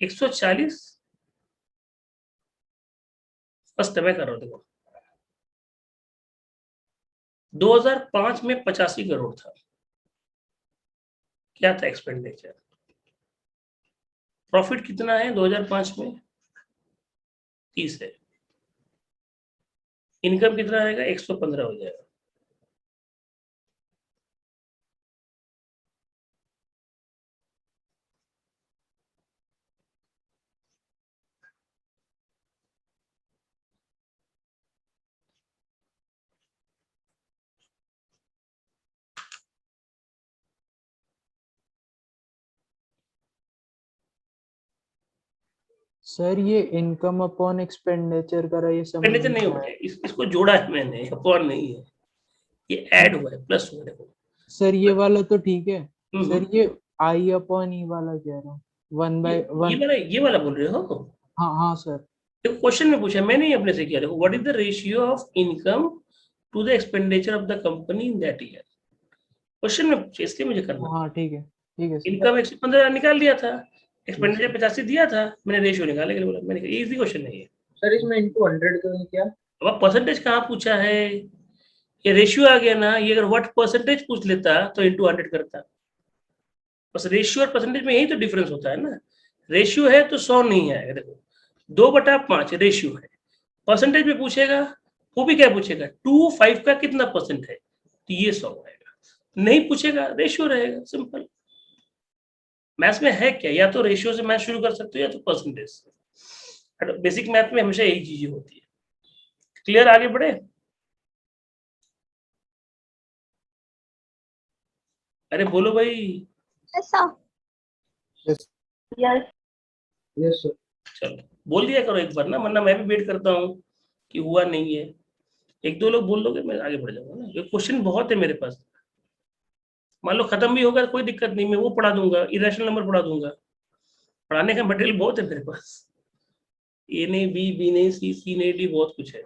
एक 140 फर्स्ट मैं कर रहा हूँ, देखो 2005 में 85 करोड़ था, क्या था एक्सपेंडिचर, प्रॉफिट कितना है 2005 में 30 है, इनकम कितना आएगा 115 हो जाएगा। सर ये इनकम अपॉन एक्सपेंडिचर का ये समझ एक्सपेंडिचर नहीं नहीं हो आया। इसको जोड़ा है मैंने, अपॉन नहीं है, ये ऐड हुआ है, प्लस हुआ है, देखो। सर ये वाला तो ठीक है। हम्म, सर ये आई अपॉन ई वाला कह रहा हूँ, वन बाय वन। ये वाला बोल रहे हो? हाँ हाँ सर। देखो क्वेश्चन में पूछा, मैंने ही अपने से किया। देखो, what is the ratio of income to the expenditure of the company in that year. Question में पूछा, इसलिए मुझे करना। हाँ ठीक है सर। इनकम 115 निकाल दिया था, एक्सपेंडिचर सर। 85 दिया था, मैंने रेशियो निकालने के लिए बोला। मैंने कहा इजी क्वेश्चन नहीं है। सर इसमें इंटू 100 क्यों नहीं किया? अब आप परसेंटेज कहाँ पूछा है, ये रेशियो आ गया ना। ये अगर व्हाट परसेंटेज पूछ लेता तो इंटू 100 करता। बस रेशियो और परसेंटेज में यही तो डिफरेंस होता है ना। रेशियो है तो 100 नहीं आएगा। देखो 2/5 रेशियो है, परसेंटेज में पूछेगा वो भी क्या पूछेगा, 2/5 का कितना परसेंट है, तो ये 100 आएगा। नहीं पूछेगा, रेशियो रहेगा, सिंपल। मैथ्स में है क्या, या तो रेशियो से मैथ शुरू कर सकते हो या तो परसेंटेज से। बेसिक मैथ में हमेशा यही चीजें होती है। क्लियर, आगे बढ़े? अरे बोलो भाई। Yes, sir. Yes Yes. Yes sir. चलो बोल दिया करो एक बार ना, वरना मैं भी वेट करता हूँ कि हुआ नहीं है। एक दो लोग बोल लोगे, मैं आगे बढ़ जाऊंगा ना। ये क्वेश्चन बहुत है मेरे पास। मान लो खत्म भी होगा कोई दिक्कत नहीं, मैं वो पढ़ा दूंगा, इरेशनल नंबर पढ़ा दूंगा। पढ़ाने का मटेरियल बहुत है मेरे पास। ए नहीं, बी नहीं, सी नहीं, डी, बहुत कुछ है।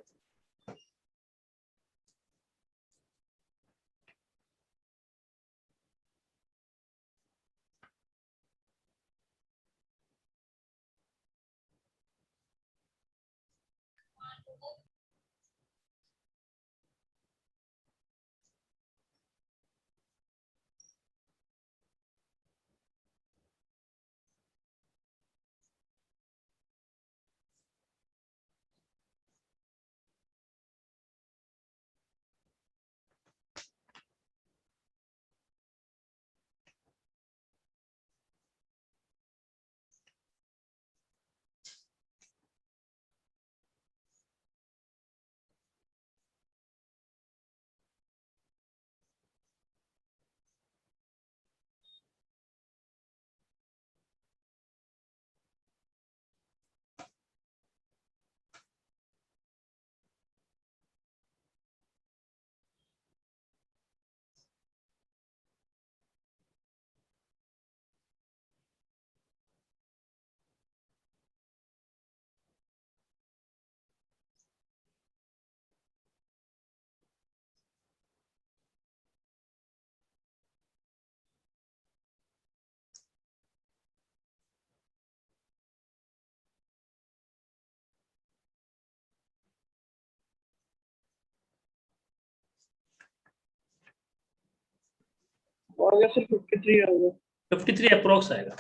और सर 53 आ गया। 53 अप्रोक्स आएगा,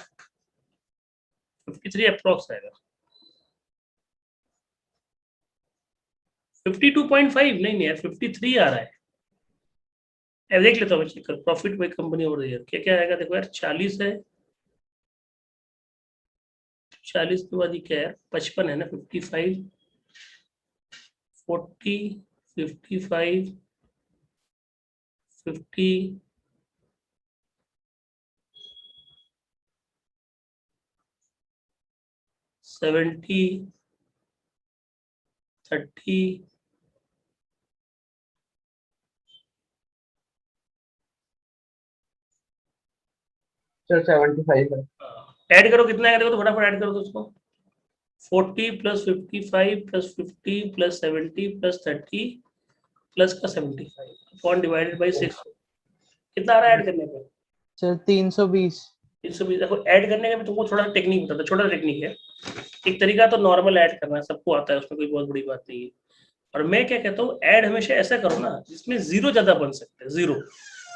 53 अप्रोक्स आएगा। 52.5 नहीं यार, 53 आ रहा है। अब देख लेता हूँ, चेक कर, profit by company over the year क्या क्या आएगा। देखो यार 40 है, 40 के बाद ये क्या है, 55 है ना, 55, 40, 55, 50, 70, 30, सर 75 है। ऐड करो कितना आएगा, देखो तो फटाफट ऐड करो तो उसको। 40 plus 55 plus 50 plus 70 plus 30 plus का 75 अपॉन डिवाइडेड बाई 6। कितना आ रहा है ऐड करने पे? सर 320। 320। देखो ऐड करने का भी तुमको थोड़ा टेक्निक बताता, छोटा टेक्निक है। एक तरीका तो नॉर्मल ऐड करना है, सबको आता है, उसमें कोई बहुत बड़ी बात नहीं है। और मैं क्या कहता हूँ, ऐड हमेशा ऐसा करो ना जिसमें जीरो ज्यादा बन सकते हैं। जीरो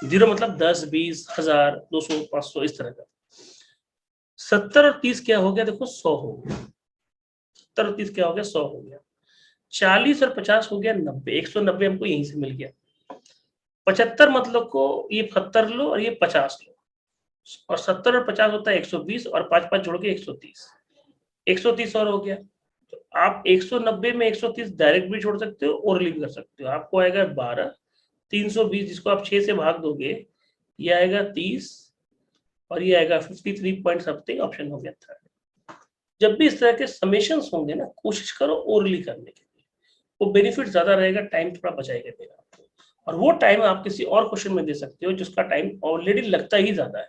जीरो मतलब 10, 20, 1000, 200, 500, इस तरह का। 70 और 30 क्या हो गया, देखो 100 हो गया। 70 और 30 क्या हो गया, 100 हो गया। 40 और 50 हो गया 90, 190 हमको यहीं से मिल गया। 75 मतलब को ये 75 लो और ये 50 लो, और 70 और 50 होता है 120, और 5 5 जोड़ के 130, 130 और हो गया। तो आप 190 में 130 डायरेक्ट भी छोड़ सकते हो और भी कर सकते हो। आपको आएगा 12, 320 जिसको आप 6 से भाग दोगे, ये आएगा 30, और ये आएगा 53 पॉइंट समथिंग। ऑप्शन हो गया था। जब भी इस तरह के समेशंस होंगे ना, कोशिश करो ओरली करने के लिए, वो बेनिफिट ज्यादा रहेगा, टाइम थोड़ा बचाएगा देगा आपको, और वो टाइम आप किसी और क्वेश्चन में दे सकते हो जिसका टाइम ऑलरेडी लगता ही ज्यादा है।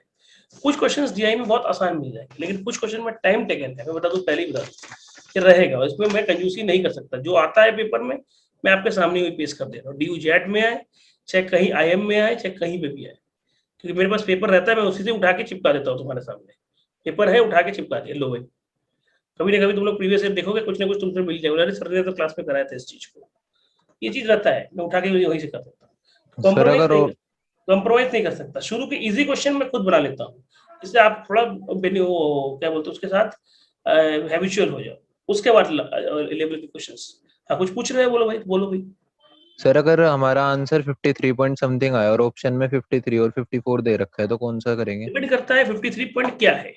कुछ क्वेश्चंस डीआई में बहुत आसान मिल जाएंगे, लेकिन कुछ क्वेश्चन में टाइम टेकन है, मैं बता दूं, पहले ही बता दूं कि रहेगा, इसमें मैं कंजूसी नहीं कर सकता। जो आता है पेपर में मैं आपके सामने ही पेश कर दे रहा हूँ, DU JAT में आए, चाहे कहीं IM में आए, चाहे कहीं पे भी आए, क्योंकि मेरे पास पेपर रहता है, मैं उसी से उठा के चिपका देता हूँ तुम्हारे सामने। पेपर है, उठा के चिपका दिया, लो भाई। कभी ना कभी तुम लोग प्रीवियस ईयर देखोगे, कुछ ना कुछ तुमसे मिल जाएगा, अरे सर ने तो क्लास में कराया था इस चीज को, ये चीज रहता है, मैं उठा के वहीं से कर देता हूँ। सर अगर कॉम्प्रोमाइज नहीं कर सकता। शुरू के इजी क्वेश्चन मैं खुद बना लेता हूँ, इससे आप थोड़ा क्या बोलते हैं उसके साथ हैबिचुअल हो जाओ, उसके बाद लेवल के क्वेश्चंस। हाँ, कुछ पूछ रहे हैं, बोलो भाई, बोलो भाई। सर अगर हमारा आंसर 53 पॉइंट समथिंग आया और ऑप्शन में 53 और 54 दे रखा है तो कौन सा करेंगे? डिपेंड करता है 53 पॉइंट क्या है।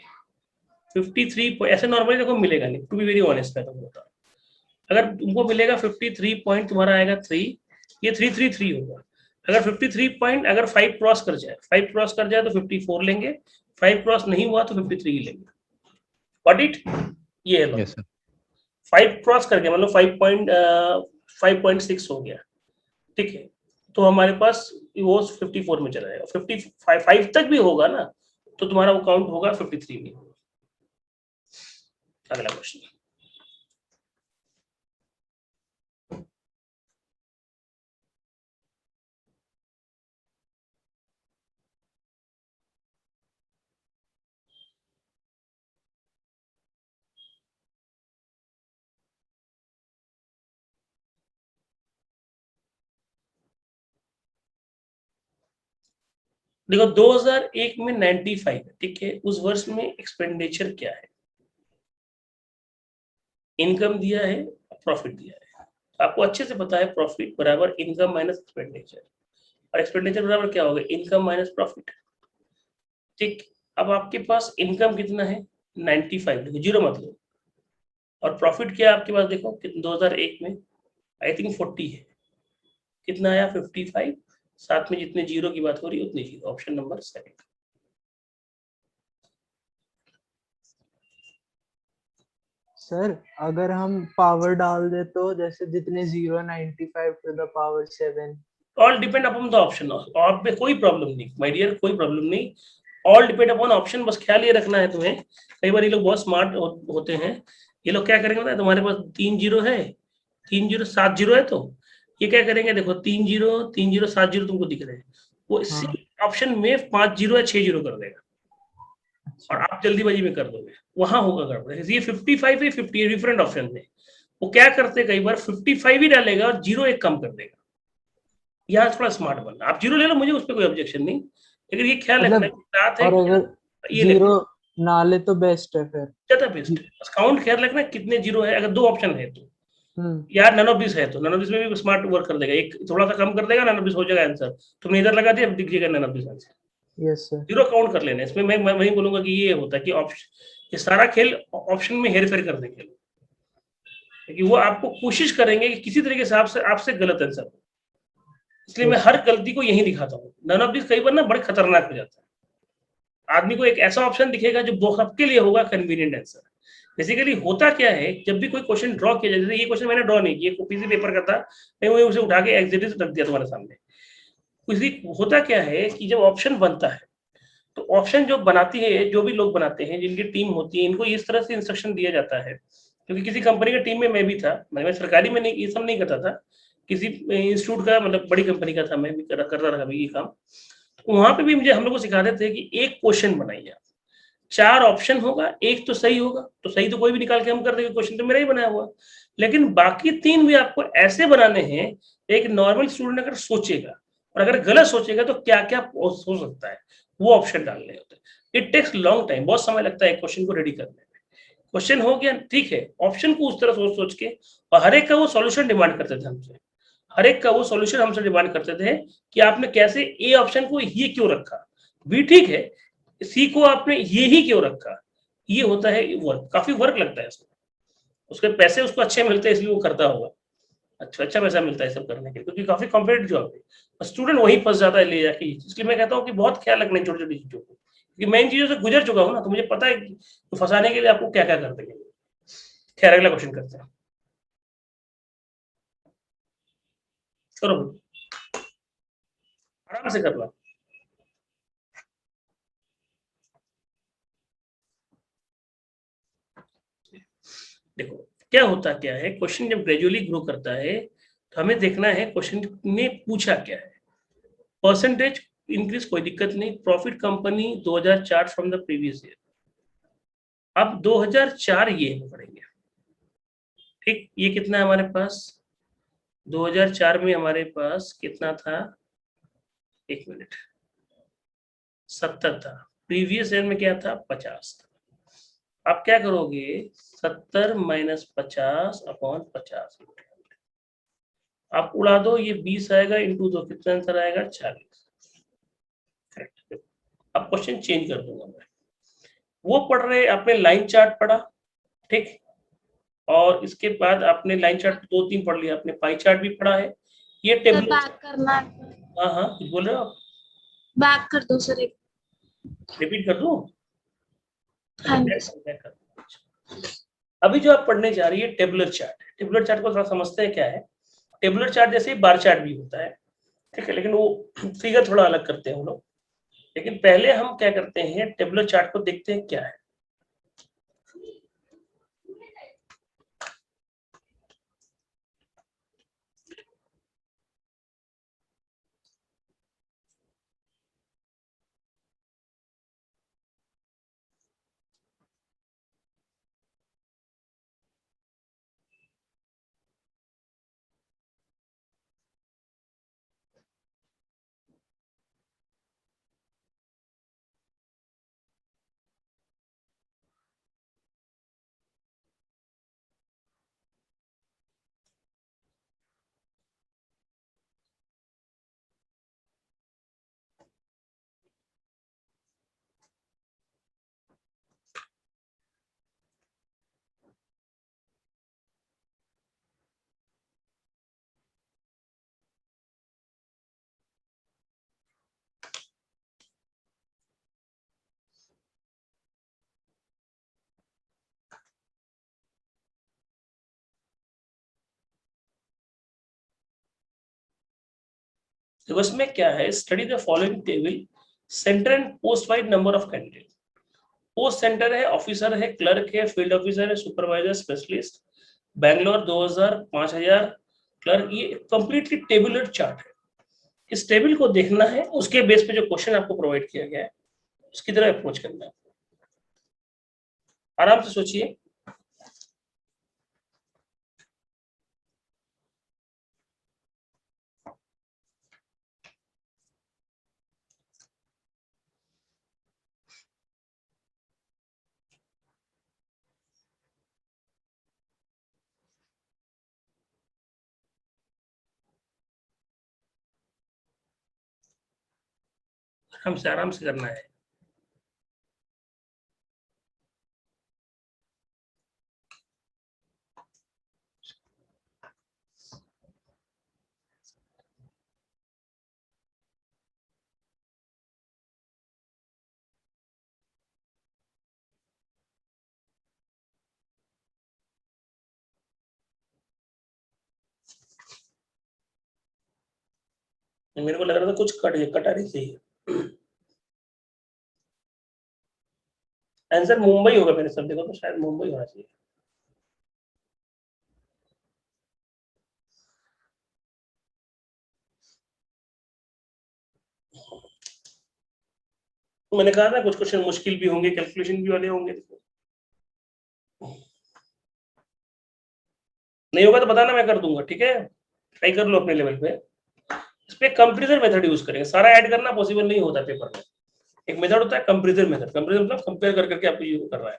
53 ऐसे नॉर्मली देखो मिलेगा नहीं, टू बी वेरी ऑनेस्ट मैं तुमको बता, अगर तुमको मिलेगा 53 पॉइंट, तुम्हारा आएगा 3, ये 333 होगा। अगर 53 पॉइंट अगर 5 क्रॉस कर जाए, 5 क्रॉस कर जाए तो 54 लेंगे, 5 क्रॉस नहीं हुआ तो 53 ही लेंगे। व्हाट इट, ये है यस सर। 5 क्रॉस करके मतलब 5.6 हो गया, ठीक है, तो हमारे पास वो 54 में चला जाएगा। 55 तक भी होगा ना तो तुम्हारा वो काउंट होगा 53 में। अगला क्वेश्चन। देखो 2001 में 95 है, ठीक है, उस वर्ष में एक्सपेंडिचर क्या है? इनकम दिया है, प्रॉफिट दिया है, आपको अच्छे से पता है प्रॉफिट बराबर इनकम माइनस एक्सपेंडिचर, और एक्सपेंडिचर बराबर क्या होगा? इनकम माइनस प्रॉफिट, ठीक। अब आपके पास इनकम कितना है? 95, देखो जीरो मत लो, और प्रॉफिट क्या है आपके पास? देखो 2001 में आई थिंक 40 है, कितना आया? 55, साथ में जितने जीरो की बात हो रही है उतनी जीरो, ऑप्शन नंबर 7। सर अगर हम पावर डाल दे तो जैसे जितने 0 95 to the power 7। All depend upon the option, आप में कोई प्रॉब्लम नहीं माय डियर, कोई प्रॉब्लम नहीं, ऑल डिपेंड अपॉन ऑप्शन। बस ख्याल ये रखना है तुम्हें, कई बार ये लोग बहुत स्मार्ट होते हैं, ये लोग क्या करेंगे पता है? तुम्हारे पास 3 जीरो है, 3 जीरो 7 जीरो है, तो ये क्या करेंगे? देखो 3 जीरो 3 जीरो 7 जीरो तुमको दिख रहे हैं, वो इसी ऑप्शन में 5 जीरो या 6 जीरो कर देगा, और आप जल्दीबाजी में कर दोगे, वहां होगा गड़बड़। ये 55 है, 50 है, डिफरेंट ऑप्शन में वो क्या करते हैं, कई बार 55 ही डालेगा और जीरो एक कम कर देगा। यहाँ थोड़ा स्मार्ट बनना, आप जीरो ले लो, मुझे उस पर कोई ऑब्जेक्शन नहीं, लेकिन ये ख्याल रखना है साथ है, और अगर ये जीरो ना ले तो बेस्ट है फिर, ज्यादा बेस्ट है। बस काउंट ख्याल रखना कितने जीरो है, अगर 2 ऑप्शन है तो, या नन ऑफ दिस है तो नन ऑफ दिस में भी स्मार्ट वर्क कर देगा, एक थोड़ा सा कम कर देगा, नन ऑफ दिस हो जाएगा आंसर। तुमने इधर लगा दिया, दिख जाएगा none of this answer. Yes sir. Zero count कर लेना, इसमें मैं वही बोलूंगा कि ये होता है कि ऑप्शन, ये सारा खेल ऑप्शन में हेर फेर कर देंगे, क्योंकि वो आपको कोशिश करेंगे कि किसी तरीके से आपसे गलत आंसर हो, इसलिए मैं हर गलती को यही दिखाता हूँ। नन ऑफ दिस कई बार ना बड़े खतरनाक हो जाता है, आदमी को एक ऐसा ऑप्शन दिखेगा जो सबके लिए होगा कन्वीनियंट आंसर। बेसिकली होता क्या है, जब भी कोई क्वेश्चन ड्रॉ किया जाए, जैसे ये क्वेश्चन मैंने ड्रॉ नहीं किया, किसी पेपर का था, मैं वही उसे उठा के एग्जिट रख दिया तुम्हारे सामने। किसी होता क्या है कि जब ऑप्शन बनता है तो ऑप्शन जो बनाती है, जो भी लोग बनाते हैं, जिनकी टीम होती है, इनको इस तरह से इंस्ट्रक्शन दिया जाता है, क्योंकि किसी कंपनी की टीम में मैं भी था, मैं सरकारी में नहीं, ये सब नहीं करता था, किसी इंस्टीट्यूट का मतलब बड़ी कंपनी का था, मैं भी करता रहा ये काम। तो वहां पे भी मुझे हम लोग को सिखाते थे कि एक क्वेश्चन बनाइए, 4 ऑप्शन होगा, एक तो सही होगा, तो सही तो कोई भी निकाल के हम कर देंगे, क्वेश्चन तो मेरा ही बनाया हुआ, लेकिन बाकी 3 भी आपको ऐसे बनाने हैं एक नॉर्मल स्टूडेंट अगर सोचेगा, और अगर गलत सोचेगा तो क्या क्या हो सकता है, वो ऑप्शन डालने होते हैं। इट टेक्स लॉन्ग टाइम, बहुत समय लगता है क्वेश्चन को रेडी करने में। क्वेश्चन हो गया, ठीक है, ऑप्शन को उस तरह सोच के, और हर एक का वो सॉल्यूशन डिमांड करते थे हमसे, हर एक का वो सॉल्यूशन हमसे डिमांड करते थे कि आपने कैसे ए ऑप्शन को ये क्यों रखा, बी ठीक है, सी को आपने ये ही क्यों रखा। ये होता है वर्क, काफी वर्क लगता है इसमें, उसके पैसे उसको अच्छे मिलते हैं इसलिए वो करता होगा, अच्छा पैसा मिलता है सब करने के, क्योंकि काफी कॉम्पिटेटिव जॉब है, स्टूडेंट वहीं फंस जाता है ले जाके। इसलिए मैं कहता हूँ कि बहुत ख्याल रखना है छोटी छोटी चीजों को, क्योंकि मैं इन चीजों से गुजर चुका हूँ ना, तो मुझे पता है कि फंसाने के लिए आपको क्या क्या कर देंगे। खैर अगला क्वेश्चन करते हैं, करो आराम से करना। देखो क्या होता क्या है, क्वेश्चन जब ग्रेजुअली ग्रो करता है तो हमें देखना है क्वेश्चन ने पूछा क्या है। परसेंटेज इंक्रीज कोई दिक्कत नहीं, profit company 2004 from the previous year. अब 2004 ये हम पढ़ेंगे, ठीक। ये कितना है हमारे पास, 2004 में हमारे पास कितना था, एक मिनट, 70 था। प्रीवियस ईयर में क्या था, 50 था। आप क्या करोगे, 70 माइनस 50 अपॉन 50, आप उड़ा दो, ये 20 आएगा, इंटू 2 कितना आंसर आएगा, 40। करेक्ट। अब क्वेश्चन चेंज कर दूंगा मैं। वो पढ़ रहे, आपने लाइन चार्ट पढ़ा, ठीक, और इसके बाद आपने लाइन चार्ट 2-3 पढ़ लिया, आपने पाई चार्ट भी पढ़ा है, ये सर टेबल। बैक करना, हाँ हाँ कुछ बोल रहे हो आप, बैक कर दो सर एक। रिपीट कर दूं। हाँ जी। back कर दूं। अभी जो आप पढ़ने जा रही है टेबुलर चार्ट है। टेबुलर चार्ट को थोड़ा समझते हैं क्या है। टेबुलर चार्ट जैसे बार चार्ट भी होता है, ठीक है, लेकिन वो फिगर थोड़ा अलग करते हैं हम लोग। लेकिन पहले हम क्या करते हैं, टेबुलर चार्ट को देखते हैं क्या है। तो इसमें क्या है, study the following table, centre and post wide number of candidate. Post centre है, ऑफिसर है, क्लर्क है, फील्ड ऑफिसर है, सुपरवाइजर, स्पेशलिस्ट, बैंगलोर 2000, 5000, क्लर्क। ये कंप्लीटली टेबुलर चार्ट है। इस टेबल को देखना है, उसके बेस पे जो क्वेश्चन आपको प्रोवाइड किया गया है उसकी तरह अप्रोच करना है। आराम से सोचिए। आराम से करना है। मेरे को लग रहा था कुछ कटा नहीं चाहिए। आंसर मुंबई होगा मेरे सब, देखो तो शायद मुंबई होना चाहिए। तो मैंने कहा था कुछ क्वेश्चन मुश्किल भी होंगे, कैलकुलेशन भी वाले होंगे। नहीं होगा तो बताना, मैं कर दूंगा, ठीक है। ट्राई कर लो अपने लेवल पे। इस पे कंपैरिजन मेथड यूज करेंगे, सारा ऐड करना पॉसिबल नहीं होता पेपर में। एक मेथड होता है कंपैरिजन मेथड, कंपैरिजन मतलब कंपेयर कर करके आपको ये कर रहा है।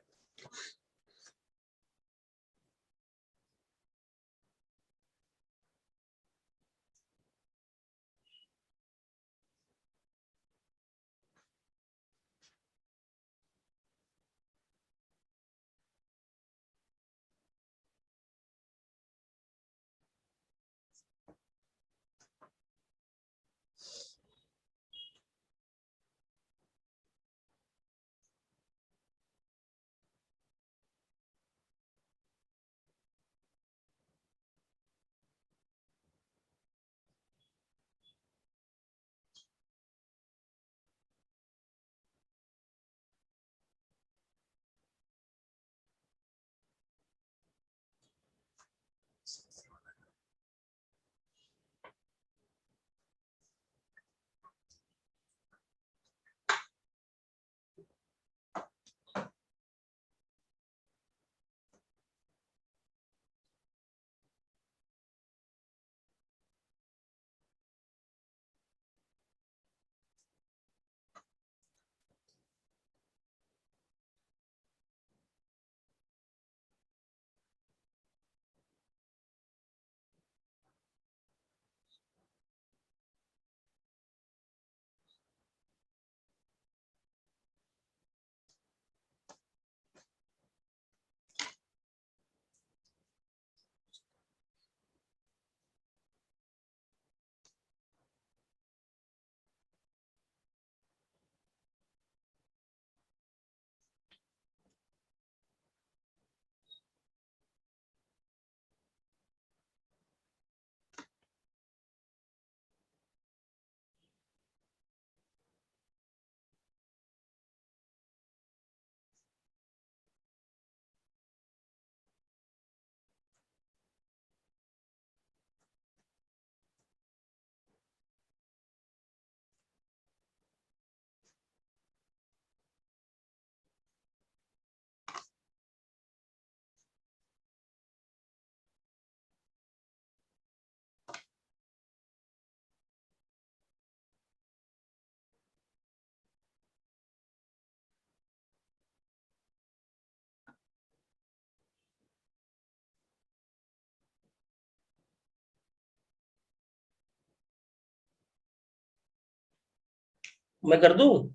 मैं कर दूं?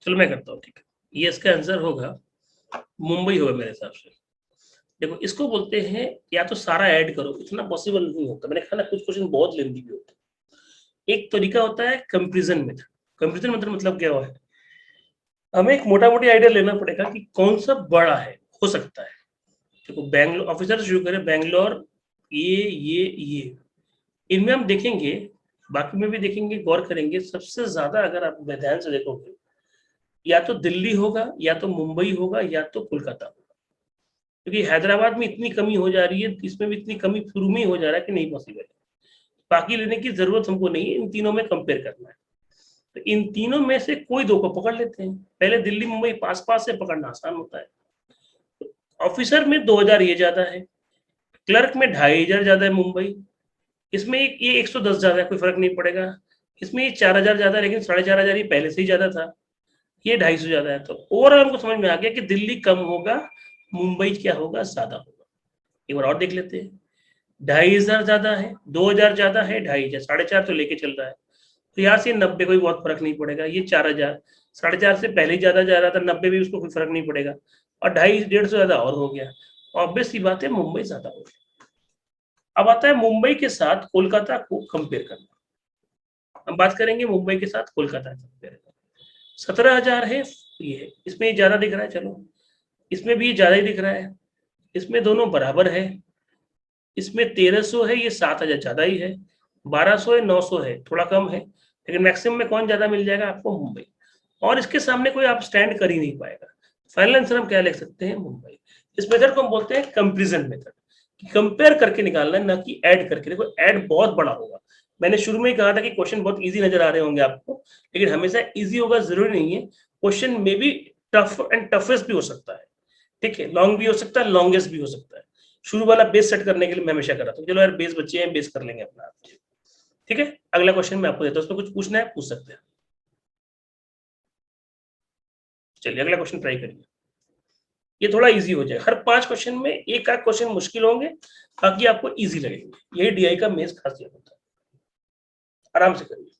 चलो मैं करता हूँ, ठीक है। ये इसका आंसर होगा, मुंबई होगा मेरे हिसाब से। देखो इसको बोलते हैं, या तो सारा ऐड करो, इतना पॉसिबल नहीं होता, मैंने कहा ना कुछ क्वेश्चन बहुत लेंथी भी होते हैं। एक तरीका होता है कंपैरिजन मेथड। कंपैरिजन मेथड मतलब क्या है, हमें एक मोटा मोटी आइडिया लेना पड़ेगा कि कौन सा बड़ा है, हो सकता है। देखो बैंगलोर, ऑफिसर शुरू करें, बैंगलोर, ये इनमें हम देखेंगे, बाकी में भी देखेंगे, गौर करेंगे, सबसे ज्यादा अगर आप ध्यान से देखोगे, या तो दिल्ली होगा, या तो मुंबई होगा, या तो कोलकाता होगा। क्योंकि हैदराबाद में इतनी कमी हो जा रही है, इसमें भी इतनी कमी शुरू में ही हो जा रहा है कि नहीं पॉसिबल है। बाकी लेने की जरूरत हमको नहीं है, इन तीनों में कंपेयर करना है। तो इन तीनों में से कोई दो को पकड़ लेते हैं। पहले दिल्ली मुंबई पास पास से पकड़ना आसान होता है। ऑफिसर में 2000 ये ज्यादा है, क्लर्क में 2500 ज्यादा है मुंबई, इसमें ये 110 ज्यादा है, कोई फर्क नहीं पड़ेगा। इसमें ये 4000 ज्यादा है, लेकिन 4500 ये पहले से ही ज्यादा था, ये 250 ज्यादा है। तो ओवरऑल हमको समझ में आ गया कि दिल्ली कम होगा, मुंबई क्या होगा, ज्यादा होगा। एक बार और देख लेते हैं, 2500 ज्यादा है, 2000 ज्यादा है, 2500, 4.5 तो लेके चल रहा है। तो यहाँ से 90 कोई बहुत फर्क नहीं पड़ेगा, ये 4000, 4.5 से पहले ही ज्यादा जा रहा था, 90 भी उसको कोई फर्क नहीं पड़ेगा, और 250 ज्यादा और हो गया। ऑब्वियस सी बात है, मुंबई ज्यादा हो गया। अब आता है मुंबई के साथ कोलकाता को कंपेयर करना। हम बात करेंगे मुंबई के साथ कोलकाता कंपेयर करना। 17,000 है, ये इसमें ज्यादा दिख रहा है, चलो इसमें भी ज्यादा ही दिख रहा है, इसमें दोनों बराबर है। इसमें 1300 है, ये 7,000 ज्यादा ही है। 1200 है, 900 है, थोड़ा कम है, लेकिन मैक्सिमम में कौन ज्यादा मिल जाएगा आपको, मुंबई। और इसके सामने कोई आप स्टैंड कर ही नहीं पाएगा। फाइनल आंसर हम क्या लिख सकते हैं, मुंबई। इस मेथड को हम बोलते हैं कंपेरिजन मेथड, कि कंपेयर करके निकालना है, ना कि ऐड करके। देखो ऐड बहुत बड़ा होगा, मैंने शुरू में ही कहा था कि क्वेश्चन बहुत इजी नजर आ रहे होंगे आपको, लेकिन हमेशा इजी होगा जरूरी नहीं है। क्वेश्चन में भी टफ एंड टफेस्ट भी हो सकता है, ठीक है, लॉन्ग भी हो सकता है, लॉन्गेस्ट भी हो सकता है। शुरू वाला बेस सेट करने के लिए मैं हमेशा कराता हूँ, चलो यार बेस बच्चे हैं, बेस कर लेंगे अपना आप, ठीक है। अगला क्वेश्चन मैं आपको देता हूँ, उसमें कुछ पूछना है पूछ सकते हैं। चलिए अगला क्वेश्चन ट्राई करिए, ये थोड़ा इजी हो जाए। हर 5 क्वेश्चन में एक आध क्वेश्चन मुश्किल होंगे, बाकी आपको इजी लगेंगे। यही डीआई का मेज खासियत होता है। आराम से करिए।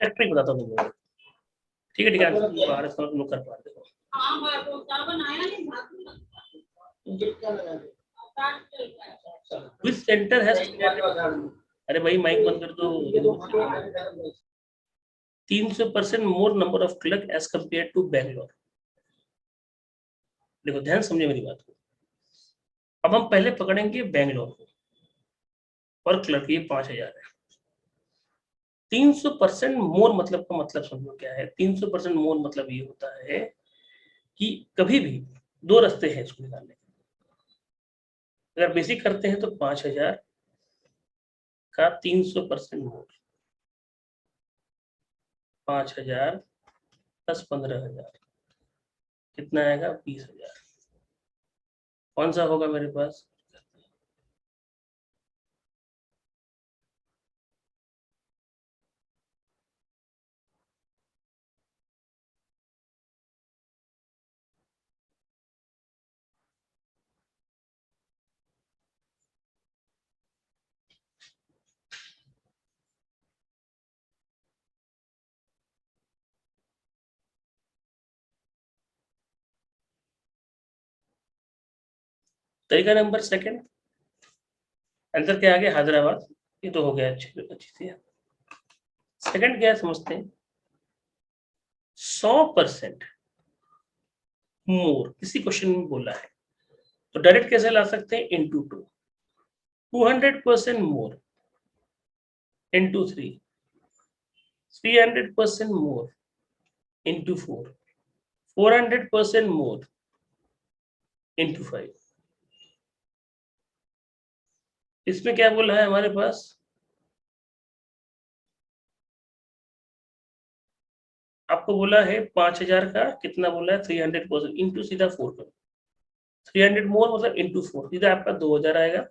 ट्रिक बताता हूँ तुमको, ठीक है, ठीक है, बाहर इसका लोग कर पा रहे हो। विच सेंटर है, अरे भाई माइक बंद कर दो। 300% more number of clerk as compare to Bangalore. देखो ध्यान समझे मेरी बात को। अब हम पहले पकड़ेंगे बैंगलोर को, और क्लर्क ये 5,000 है। 300% मोर मतलब का मतलब समझो क्या है। 300% मोर मतलब ये होता है कि कभी भी दो रास्ते हैं इसको निकालने के। अगर बेसिक करते हैं तो 5,000 का 300% मोर, 5,000 प्लस 15,000, कितना आएगा, 20,000। कौन सा होगा मेरे पास, तरीका नंबर सेकंड, आंसर क्या आ गया? हैदराबाद। ये तो हो गया, अच्छी सी। सेकंड क्या है समझते हैं। 100% मोर किसी क्वेश्चन में बोला है तो डायरेक्ट कैसे ला सकते हैं? इंटू 2। 200% मोर इंटू 3। 300% मोर इंटू 4। 400% मोर इंटू 5। इसमें क्या बोला है हमारे पास? आपको बोला है 5000 का कितना बोला है? 300% इंटू सीधा 4 करो। 300 मोर मतलब इंटू 4, सीधा आपका 2000 आएगा,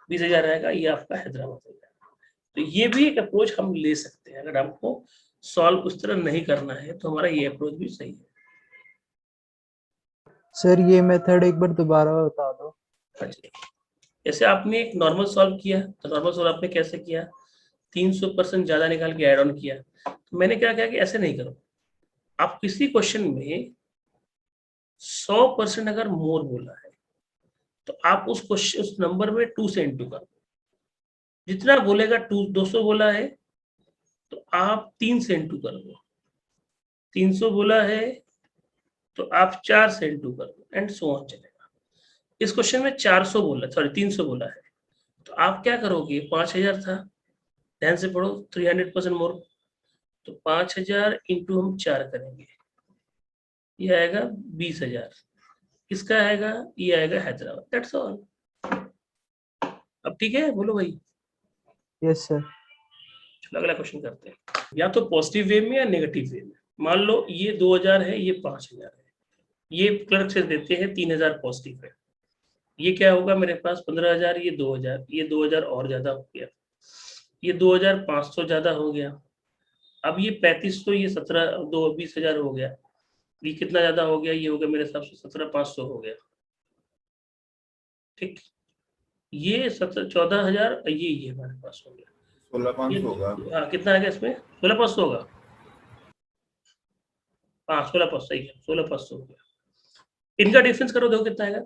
20,000 आएगा। ये आपका हैदराबाद हो गया। तो ये भी एक अप्रोच हम ले सकते हैं। अगर आपको सॉल्व उस तरह नहीं करना है तो हमारा ये अप्रोच भी सही है। सर ये मेथड एक बार दोबारा बता दो। जैसे आपने एक नॉर्मल सॉल्व किया तो नॉर्मल सॉल्व आपने कैसे किया? 300% ज्यादा निकाल के ऐड ऑन किया। तो मैंने क्या किया कि ऐसे नहीं करो, आप किसी क्वेश्चन में 100% अगर मोर बोला है तो आप उस क्वेश्चन उस नंबर में 2 से इंटू करो। जितना बोलेगा 200 बोला है तो आप 3 से इंटू कर दो। 300 बोला है तो आप 4 से इंटू कर दो, एंड सो ऑन चलेगा। इस क्वेश्चन में 400 बोला, सॉरी 300 बोला है तो आप क्या करोगे? 5000 था, ध्यान से पढ़ो, 300% मोर। तो 5000 इंटू हम 4 करेंगे, ये आएगा 20,000। किसका आएगा? ये आएगा हैदराबाद। That's all. अब ठीक है, बोलो भाई। Yes sir. चलो अगला क्वेश्चन करते हैं। या तो पॉजिटिव वे में या नेगेटिव वे में। मान लो ये 2000 है, ये 5000 है, ये क्लर्क से देते हैं 3000 पॉजिटिव है। ये क्या होगा मेरे पास? 15,000, ये 2000, ये 2000 और ज्यादा हो गया, ये 2500 ज्यादा हो गया। अब ये 3500, ये 20,000 हो गया। ये कितना ज्यादा हो गया? ये हो गया मेरे हिसाब से 17,500 हो गया। ठीक, ये 14,000, ये हमारे पास हो गया 16,500 होगा। हाँ, कितना आ गया इसमें? 16,500 होगा। हाँ 16,500, सही है, 16,500 हो गया। इनका डिफरेंस करो, देखो कितना आएगा?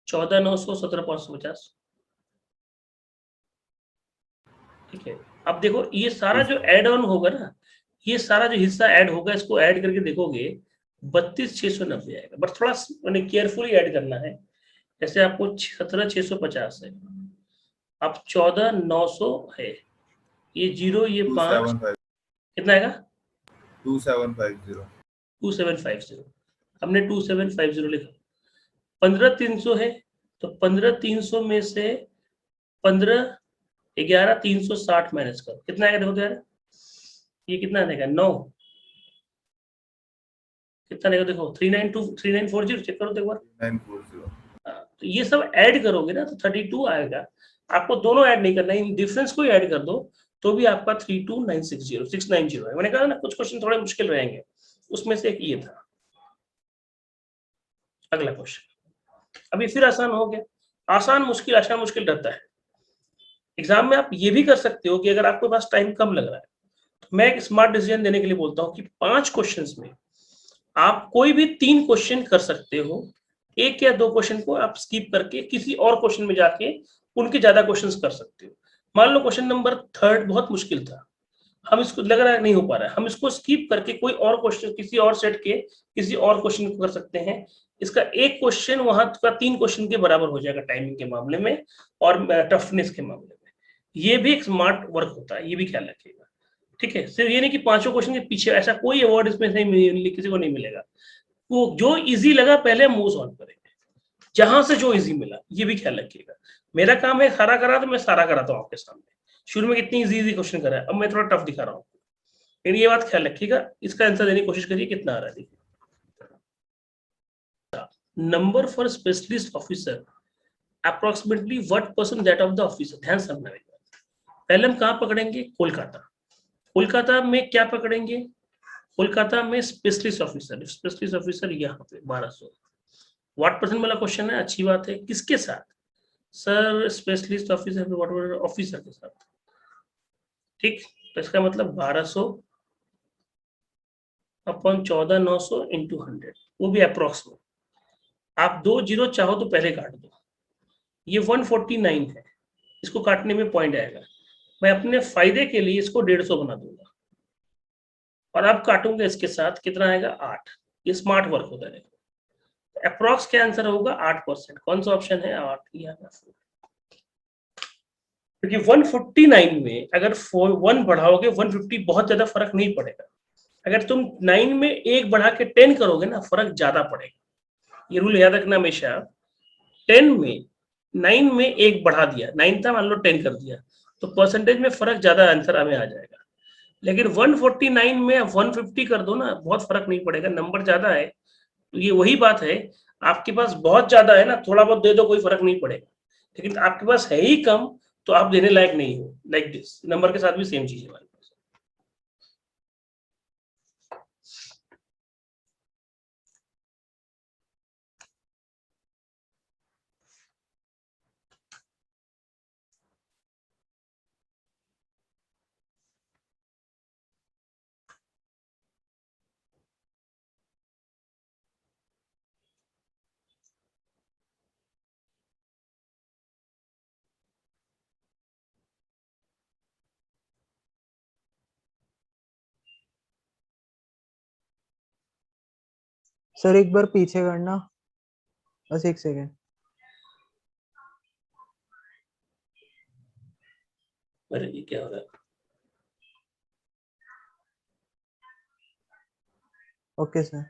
14,900, 17,550। ठीक है, अब देखो ये सारा जो ऐड ऑन होगा ना, ये सारा जो हिस्सा ऐड होगा, इसको ऐड करके देखोगे 32,690 आएगा। बट थोड़ा मैंने केयरफुली ऐड करना है। जैसे आपको 17,650 है, अब 14,900 है, ये 0, ये 5, 2750 कितना आएगा? 2750 2750। हमने 2750 लिखा। 15,300 है तो 15,300 में से 11,360 माइनस करो, कितना आएगा? देखो तो यार, ये कितना आएगा? 9। कितना आएगा? देखो 3940, चेक करो तो एक बार। 940। तो ये सब ऐड करोगे ना तो 32 आएगा। आपको दोनों ऐड नहीं करना है, इन डिफरेंस को ही ऐड कर दो तो भी आपका 32,960 है। मैंने कहा ना कुछ क्वेश्चन थोड़े मुश्किल रहेंगे, उसमें से एक ये था। अगला क्वेश्चन, अभी फिर आसान हो गया। आसान मुश्किल रहता है। एग्जाम में आप ये भी कर सकते हो कि अगर आपके पास टाइम कम लग रहा है तो मैं एक स्मार्ट डिसीजन देने के लिए बोलता हूँ कि 5 क्वेश्चंस में आप कोई भी 3 क्वेश्चन कर सकते हो। 1 या 2 क्वेश्चन को आप स्किप करके किसी और क्वेश्चन में जाके उनके ज्यादा क्वेश्चंस कर सकते हो। मान लो क्वेश्चन नंबर 3 बहुत मुश्किल था, हम इसको लग रहा है नहीं हो पा रहा है, हम इसको स्किप करके कोई और क्वेश्चन किसी और सेट के किसी और क्वेश्चन को कर सकते हैं। इसका एक क्वेश्चन वहां का 3 क्वेश्चन के बराबर हो जाएगा टाइमिंग के मामले में और टफनेस के मामले में। ये भी एक स्मार्ट वर्क होता है, ये भी ख्याल रखिएगा। ठीक है, सिर्फ ये नहीं कि 5 क्वेश्चन के पीछे ऐसा कोई अवार्ड इसमें नहीं, किसी को नहीं मिलेगा। वो जो इजी लगा पहले हम वो सॉल्व करेंगे, जहां से जो इजी मिला, ये भी ख्याल रखिएगा। मेरा काम है सारा करा तो मैं सारा कराता हूँ आपके सामने। शुरू में कितनी इजी क्वेश्चन करा है, अब मैं थोड़ा टफ दिखा रहा हूँ। लेकिन ये बात ख्याल रखिएगा, इसका आंसर देने की कोशिश करिए कितना आ रहा है। Number for specialist officer approximately what percent that of the officer. ध्यान से समझना। पहले हम कहाँ पकड़ेंगे? कोलकाता। कोलकाता में क्या पकड़ेंगे? कोलकाता में स्पेशलिस्ट ऑफिसर यहाँ पे 1200। व्हाट परसेंट वाला क्वेश्चन है, अच्छी बात है। किसके साथ सर? स्पेशलिस्ट ऑफिसर ऑफिसर के साथ। ठीक, तो इसका मतलब 1200 अपॉन 14,900 इंटू 100, वो भी अप्रोक्स में। आप 2 जीरो चाहो तो पहले काट दो, ये 149 है, इसको काटने में पॉइंट आएगा, मैं अपने फायदे के लिए इसको 150 बना दूंगा और अब काटूंगा इसके साथ, कितना आएगा 8। ये स्मार्ट वर्क होता है। अप्रॉक्स क्या आंसर होगा 8%। कौन सा ऑप्शन है 8, ये आएगा। क्योंकि 149 में अगर 1 बढ़ाओगे 150 बहुत ज्यादा फर्क नहीं पड़ेगा, अगर तुम 9 में 1 बढ़ा के 10 करोगे ना फर्क ज्यादा पड़ेगा। ये रूल याद रखना हमेशा, 10 में 9 में 1 बढ़ा दिया, 9 था मान लो 10 कर दिया, तो परसेंटेज में फर्क ज्यादा आंसर हमें आ जाएगा। लेकिन 149 में 150 कर दो ना, बहुत फर्क नहीं पड़ेगा, नंबर ज्यादा है। तो ये वही बात है, आपके पास बहुत ज्यादा है ना, थोड़ा बहुत दे दो कोई फर्क नहीं पड़ेगा, लेकिन आपके पास है ही कम तो आप देने लायक नहीं हो। लाइक दिस, नंबर के साथ भी सेम चीज है हमारे पास। सर एक बार पीछे करना, बस 1 सेकेंड। अरे ये क्या हो रहा है? Okay sir.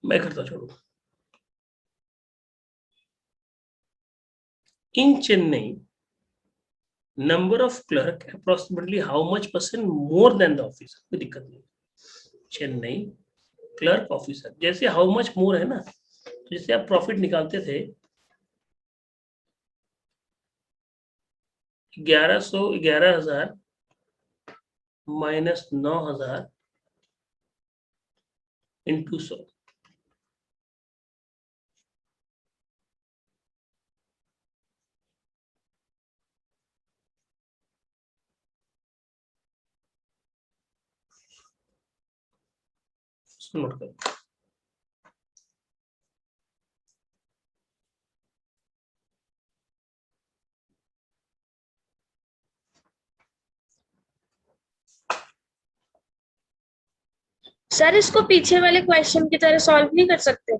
मैं करता छोड़ू। In Chennai number of clerk approximately how much % more than the officer, कोई दिक्कत नहीं। चेन्नई क्लर्क ऑफिसर, जैसे हाउ मच मोर है ना, तो जैसे आप प्रॉफिट निकालते थे 11,000 माइनस 9,000 इंटू 100, नोट करो। सर इसको पीछे वाले क्वेश्चन की तरह सॉल्व नहीं कर सकते?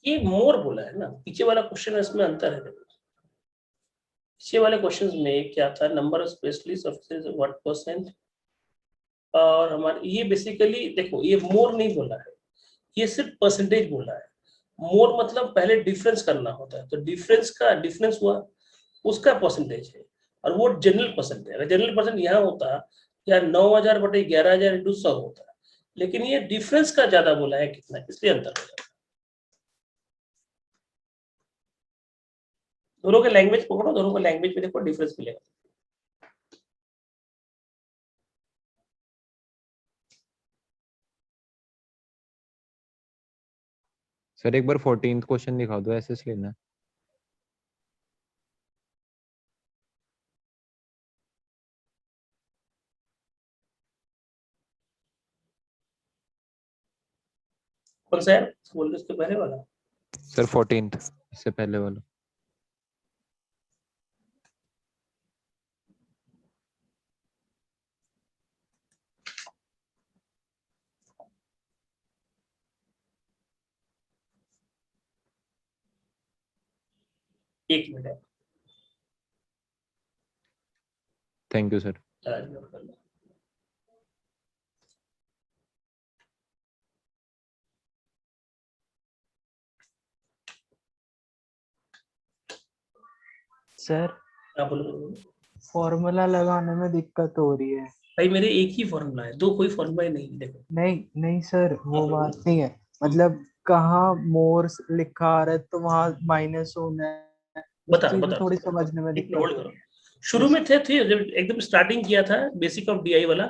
ये मोर बोला है ना, पीछे वाला क्वेश्चन है, इसमें अंतर है। पीछे वाले क्वेश्चंस में क्या था, number of specialist officers what %, और हमारे ये बेसिकली देखो ये मोर नहीं बोला है, ये सिर्फ परसेंटेज बोला है। मोर मतलब पहले डिफरेंस करना होता है, तो डिफरेंस हुआ उसका परसेंटेज है, और वो जनरल परसेंट है। अगर जनरल परसेंट यहाँ होता या 9,000 बटे 11,000 इंटू 100 होता, लेकिन ये डिफरेंस का ज्यादा बोला है कितना, इसलिए अंतर हो जाता है। दोनों के लैंग्वेज पकड़ो, दोनों के लैंग्वेज में देखो डिफरेंस मिलेगा। सर एक बार 14th क्वेश्चन दिखा दो, ऐसे लेना है। कौन सा है बोल रहे उसके पहले वाला? सर 14th, इससे पहले वाला। एक मिनट है। Thank you sir. नोट कर लो। सर हाँ बोलो। फॉर्मूला लगाने में दिक्कत हो रही है। भाई मेरे एक ही फॉर्मूला है, दो कोई फॉर्मूला ही नहीं। देखो नहीं नहीं सर, वो हाँ, बात नहीं है। मतलब कहाँ मोर लिखा आ रहा है तो वहां माइनस होना है, उस बता चीज बता थोड़ी समझने में एक दिक्कत होल्ड हो करो। रही है। शुरू में थे जब एकदम स्टार्टिंग किया था बेसिक ऑफ डीआई वाला,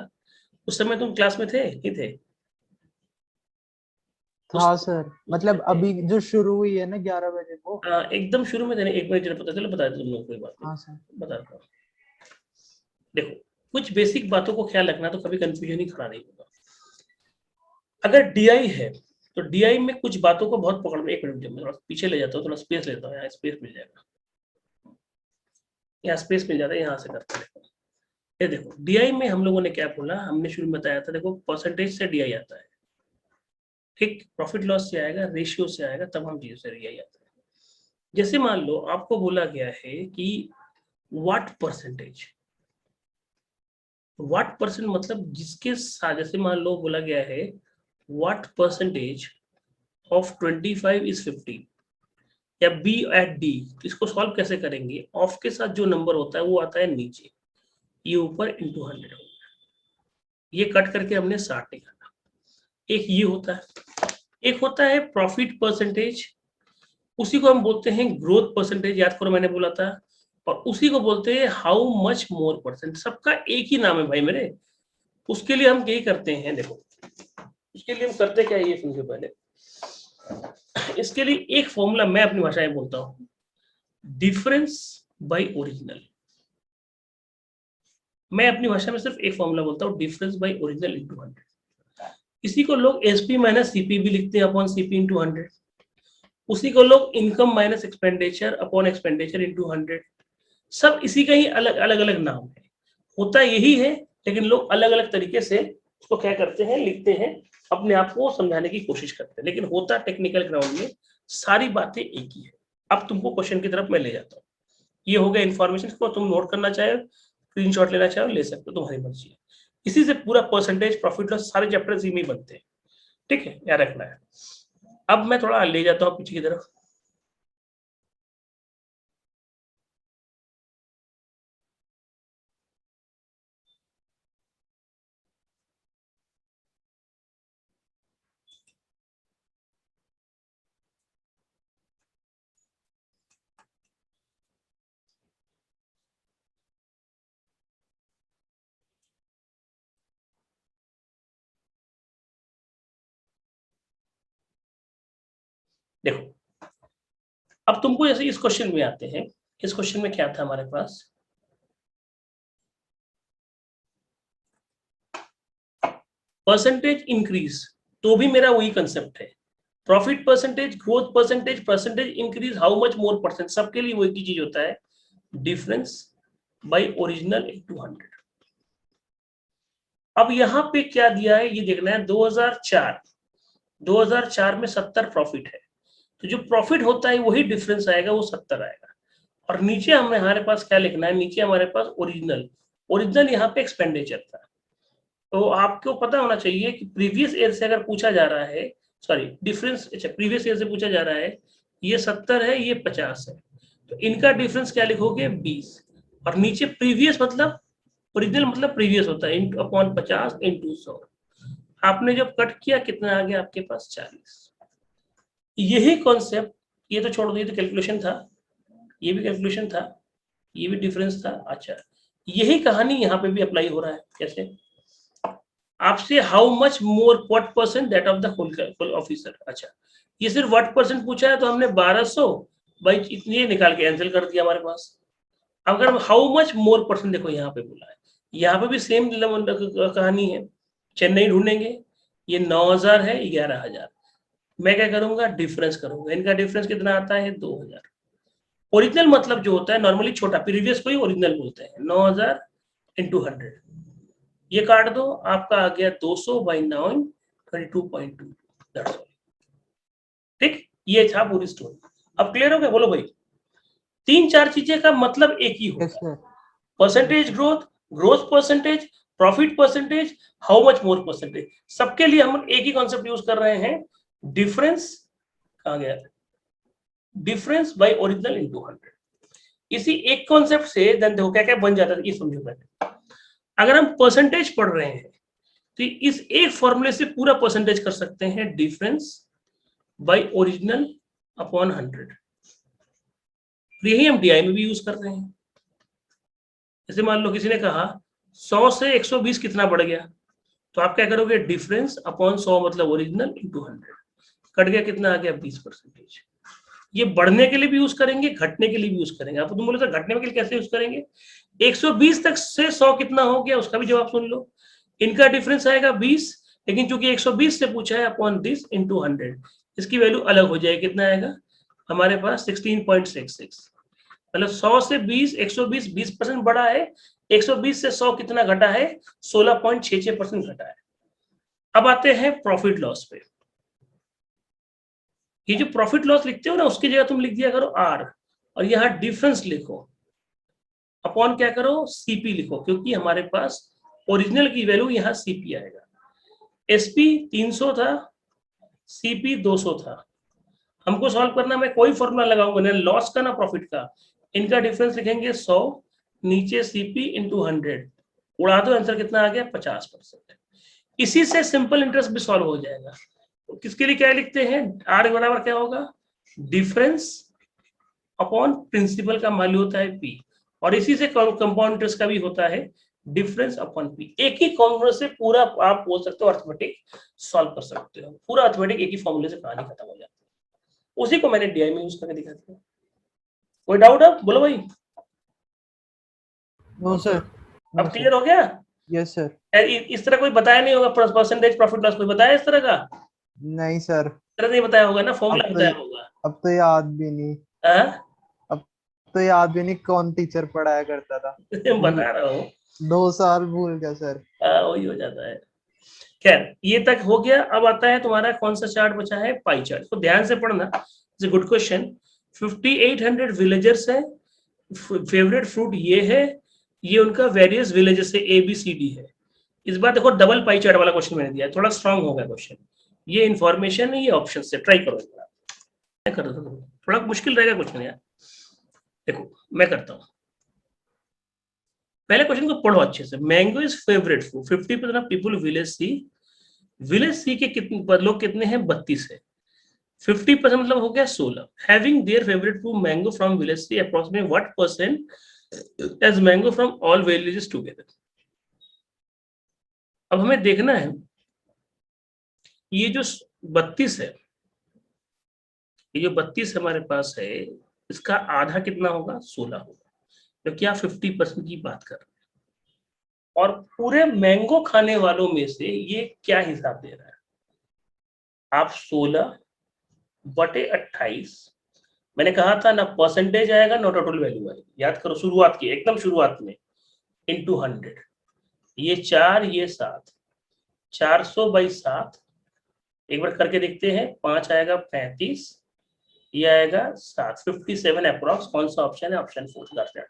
उस समय तुम क्लास में थे नहीं थे? उस था सर, उस समय मतलब थे। अभी जो शुरू हुई है ना 11 बजे वो। हाँ एकदम शुरू में थे ना, एक मिनट जरा पता चला, बता दो तुम लोग, कोई बात नहीं हाँ सर। बताता हूँ। देखो कुछ बेसिक बातों को ख्याल रखना, तो कभी कंफ्यूजन ही खड़ा नहीं होगा। अगर डीआई है तो डीआई में कुछ बातों को बहुत पकड़ में, एक मिनट जब मैं थोड़ा पीछे ले जाता हूँ, थोड़ा स्पेस लेता हूँ, यहाँ स्पेस मिल जाएगा, यहाँ स्पेस मिल जाता है, यहाँ से करते हैं। ये देखो डीआई में हम लोगों ने क्या बोला, हमने शुरू में बताया था, देखो परसेंटेज से डीआई आता है, ठीक, प्रॉफिट लॉस से आएगा, रेशियो से आएगा, तमाम चीजों से डीआई आता है। जैसे मान लो आपको बोला गया है कि व्हाट परसेंटेज, व्हाट परसेंट मतलब जिसके साथ, जैसे मान लो बोला गया है व्हाट परसेंटेज ऑफ 25 इज 50 या बी एट डी, तो इसको सॉल्व कैसे करेंगे? ऑफ के साथ जो नंबर होता है वो आता है नीचे, ये ऊपर इंटू 100 होगा, ये कट करके हमने 60 निकाला। एक ये होता है, एक होता है प्रॉफिट परसेंटेज, उसी को हम बोलते हैं ग्रोथ परसेंटेज, याद करो मैंने बोला था, और उसी को बोलते हैं हाउ मच मोर परसेंट। सबका एक ही नाम है भाई मेरे। उसके लिए हम यही करते हैं, देखो उसके लिए हम करते क्या है ये सुन के पहले, इसके लिए एक फॉर्मूला मैं अपनी भाषा में बोलता हूं, डिफरेंस बाय ओरिजिनल। मैं अपनी भाषा में सिर्फ एक फॉर्मूला बोलता हूं, डिफरेंस बाय ओरिजिनल इंटू 100। इसी को लोग एसपी माइनस सीपी भी लिखते हैं, अपॉन सीपी इंटू 100। उसी को लोग income minus expenditure upon expenditure into 100। सब इसी का ही अलग अलग अलग नाम है, होता यही है, लेकिन लोग अलग अलग तरीके से उसको क्या करते हैं, लिखते हैं, अपने आप को समझाने की कोशिश करते हैं, लेकिन होता टेक्निकल ग्राउंड में सारी बातें एक ही है। अब तुमको क्वेश्चन की तरफ मैं ले जाता हूँ। ये हो गया इन्फॉर्मेशन को तुम नोट करना चाहे, स्क्रीनशॉट लेना चाहे ले सकते हो, तुम्हारी मर्जी है। इसी से पूरा परसेंटेज प्रॉफिट लॉस सारे चैप्टर इसी में बनते हैं, ठीक है, याद रखना है। अब मैं थोड़ा ले जाता हूँ पीछे की तरफ। देखो अब तुमको जैसे इस क्वेश्चन में आते हैं, इस क्वेश्चन में क्या था हमारे पास, परसेंटेज इंक्रीज, तो भी मेरा वही कंसेप्ट है, profit percentage, growth percentage, percentage increase, how much more percent, सबके लिए वही चीज होता है, डिफरेंस बाय ओरिजिनल इनटू 100। अब यहाँ पे क्या दिया है ये देखना है, 2004 में 70 प्रॉफिट है, तो जो प्रॉफिट होता है वही डिफरेंस आएगा, वो 70 आएगा। और नीचे हमारे पास क्या लिखना है, नीचे हमारे पास ओरिजिनल, ओरिजिनल यहाँ पे एक्सपेंडिचर था। तो आपको पता होना चाहिए कि प्रीवियस ईयर से अगर पूछा जा रहा है, सॉरी डिफरेंस, अच्छा प्रीवियस ईयर से पूछा जा रहा है, ये 70 है ये 50 है, तो इनका डिफरेंस क्या लिखोगे 20, और नीचे प्रीवियस मतलब ओरिजिनल मतलब प्रीवियस होता है, इंटू अपॉन 50 इंटू 100। आपने जब कट किया कितना आ गया आपके पास 40। यही कॉन्सेप्ट, ये तो छोड़ दिए, तो कैलकुलेशन था, ये भी कैलकुलेशन था, ये भी डिफरेंस था। अच्छा, यही कहानी यहाँ पे भी अप्लाई हो रहा है। कैसे? आपसे how much more what percent that of the whole officer. अच्छा, ये सिर्फ व्हाट परसेंट पूछा है, तो हमने 1200 बाई इतने निकाल के आंसर कर दिया हमारे पास। अगर हाउ मच मोर परसेंट, देखो यहाँ पे बोला है, यहाँ पे भी सेम कहानी है। चेन्नई ढूंढेंगे, ये 9000 है, 11000। मैं क्या करूंगा, डिफरेंस करूंगा। इनका डिफरेंस कितना आता है, 2000। ओरिजिनल मतलब जो होता है नॉर्मली छोटा, प्रीवियस को ही ओरिजिनल बोलते हैं। 9000 इंटू 100, ये काट दो, आपका आ गया 200 बाई 9, 22.2। That's all. ठीक, ये था पूरी स्टोरी। अब क्लियर हो गया? बोलो भाई। 3-4 चीजें का मतलब एक ही होता यस है। Sir. Percentage growth, growth percentage, profit percentage, how much more percentage, सबके लिए हम एक ही कॉन्सेप्ट यूज कर रहे हैं। डिफरेंस कहां गया, डिफरेंस बाय ओरिजिनल इनटू 100। इसी एक कॉन्सेप्ट से देन देखो क्या क्या बन जाता है, ये समझो पहले। अगर हम परसेंटेज पढ़ रहे हैं तो इस एक फॉर्मूले से पूरा परसेंटेज कर सकते हैं, डिफरेंस बाय ओरिजिनल अपॉन 100। यही हम डीआई में भी यूज कर रहे हैं। जैसे मान लो किसी ने कहा 100 से 120 कितना बढ़ गया, तो आप क्या करोगे, डिफरेंस अपॉन 100 मतलब ओरिजिनल इंटू 100। कट गया, कितना आ गया, 20%। ये बढ़ने के लिए भी यूज करेंगे, घटने के लिए भी यूज करेंगे। आप तुम बोले तो घटने के लिए कैसे यूज करेंगे, 120 तक से 100 कितना हो गया, उसका भी जवाब सुन लो। इनका डिफरेंस आएगा 20, लेकिन चूंकि 120 से पूछा है अपॉन दिस इंटू 100, इसकी वैल्यू अलग हो जाएगी। कितना आएगा हमारे पास, 16.66। मतलब 100 से 20, 120 20% बढ़ा है, 120 से 100 कितना घटा है, 16.66% घटा है। अब आते हैं प्रॉफिट लॉस पे। ये जो प्रॉफिट लॉस लिखते हो ना, उसकी जगह तुम लिख दिया करो आर, और यहाँ डिफरेंस लिखो, अपॉन क्या करो, सीपी लिखो, क्योंकि हमारे पास ओरिजिनल की वैल्यू यहाँ सीपी आएगा। एसपी 300 था, सीपी 200 था। हमको सॉल्व करना, मैं कोई फॉर्मूला लगाऊंगा ना लॉस का ना प्रॉफिट का। इनका डिफरेंस लिखेंगे 100, नीचे सीपी इंटू 100, उड़ा दो, आंसर कितना आ गया, 50%। इसी से सिंपल इंटरेस्ट भी सॉल्व हो जाएगा। तो किसके लिए क्या लिखते हैं, आर बराबर क्या होगा, डिफरेंस अपॉन प्रिंसिपल का वैल्यू होता है पी, और इसी से कंपाउंड इंटरेस्ट का भी होता है डिफरेंस अपॉन पी। एक ही फॉर्मूले से पूरा आप बोल सकते हो अर्थमेटिक सॉल्व कर सकते हो, पूरा अर्थमेटिक एक ही फॉर्मूले से कहानी खत्म हो जाती है। उसी को मैंने डीआई में यूज करके दिखा दिया। कोई डाउट है, बोलो भाई। No sir. अब क्लियर हो गया? Yes sir. इस तरह कोई बताया नहीं होगा, परसेंटेज प्रॉफिट लॉस कोई बताया इस तरह का? नहीं सर। इस तरह नहीं बताया होगा ना, फॉर्मूला अब बताया होगा। अब तो याद भी नहीं। हाँ? तो याद भी नहीं कौन टीचर पढ़ाया करता था। बता रहा हूँ, 2 साल भूल गया सर। वही हो जाता है। खैर, ये तक हो गया। अब आता है तुम्हारा कौन सा चार्ट बचा है, पाई चार्ट। तो ध्यान से पढ़ना, it's a good question. 5800 villagers है, फेवरेट फ्रूट ये है, ये उनका वेरियस विलेजेस से ABCD है। इस बार देखो डबल पाई चार्ट वाला क्वेश्चन मैंने दिया है, थोड़ा स्ट्रांग होगा क्वेश्चन। ये इंफॉर्मेशन है, ये ऑप्शन से ट्राई करो। मैं कर देता हूँ, थोड़ा मुश्किल रहेगा क्वेश्चन यार। देखो मैं करता हूँ, पहले क्वेश्चन को पढ़ो अच्छे से। Mango is favourite food, 50% of people village C के कितने लोग कितने हैं, 32 है। 50% मतलब हो गया 16। Having their favourite food mango from village C, approximately what percent as mango from all villages together. अब हमें देखना है ये जो 32 है, ये जो 32 हमारे पास है, इसका आधा कितना होगा, 16 होगा, क्योंकि आप 50% की बात कर रहे हैं। और पूरे मैंगो खाने वालों में से ये क्या हिसाब दे रहा है, आप 16 बटे 28, मैंने कहा था ना परसेंटेज आएगा ना टोटल वैल्यू आएगी। याद करो शुरुआत की, एकदम शुरुआत में, इंटू 100। ये 4, ये 7, 400 बाई 7, एक बार करके देखते हैं। 5 आएगा 35, ये आएगा 7, 57 अप्रोक्स। कौन सा ऑप्शन है, ऑप्शन 4।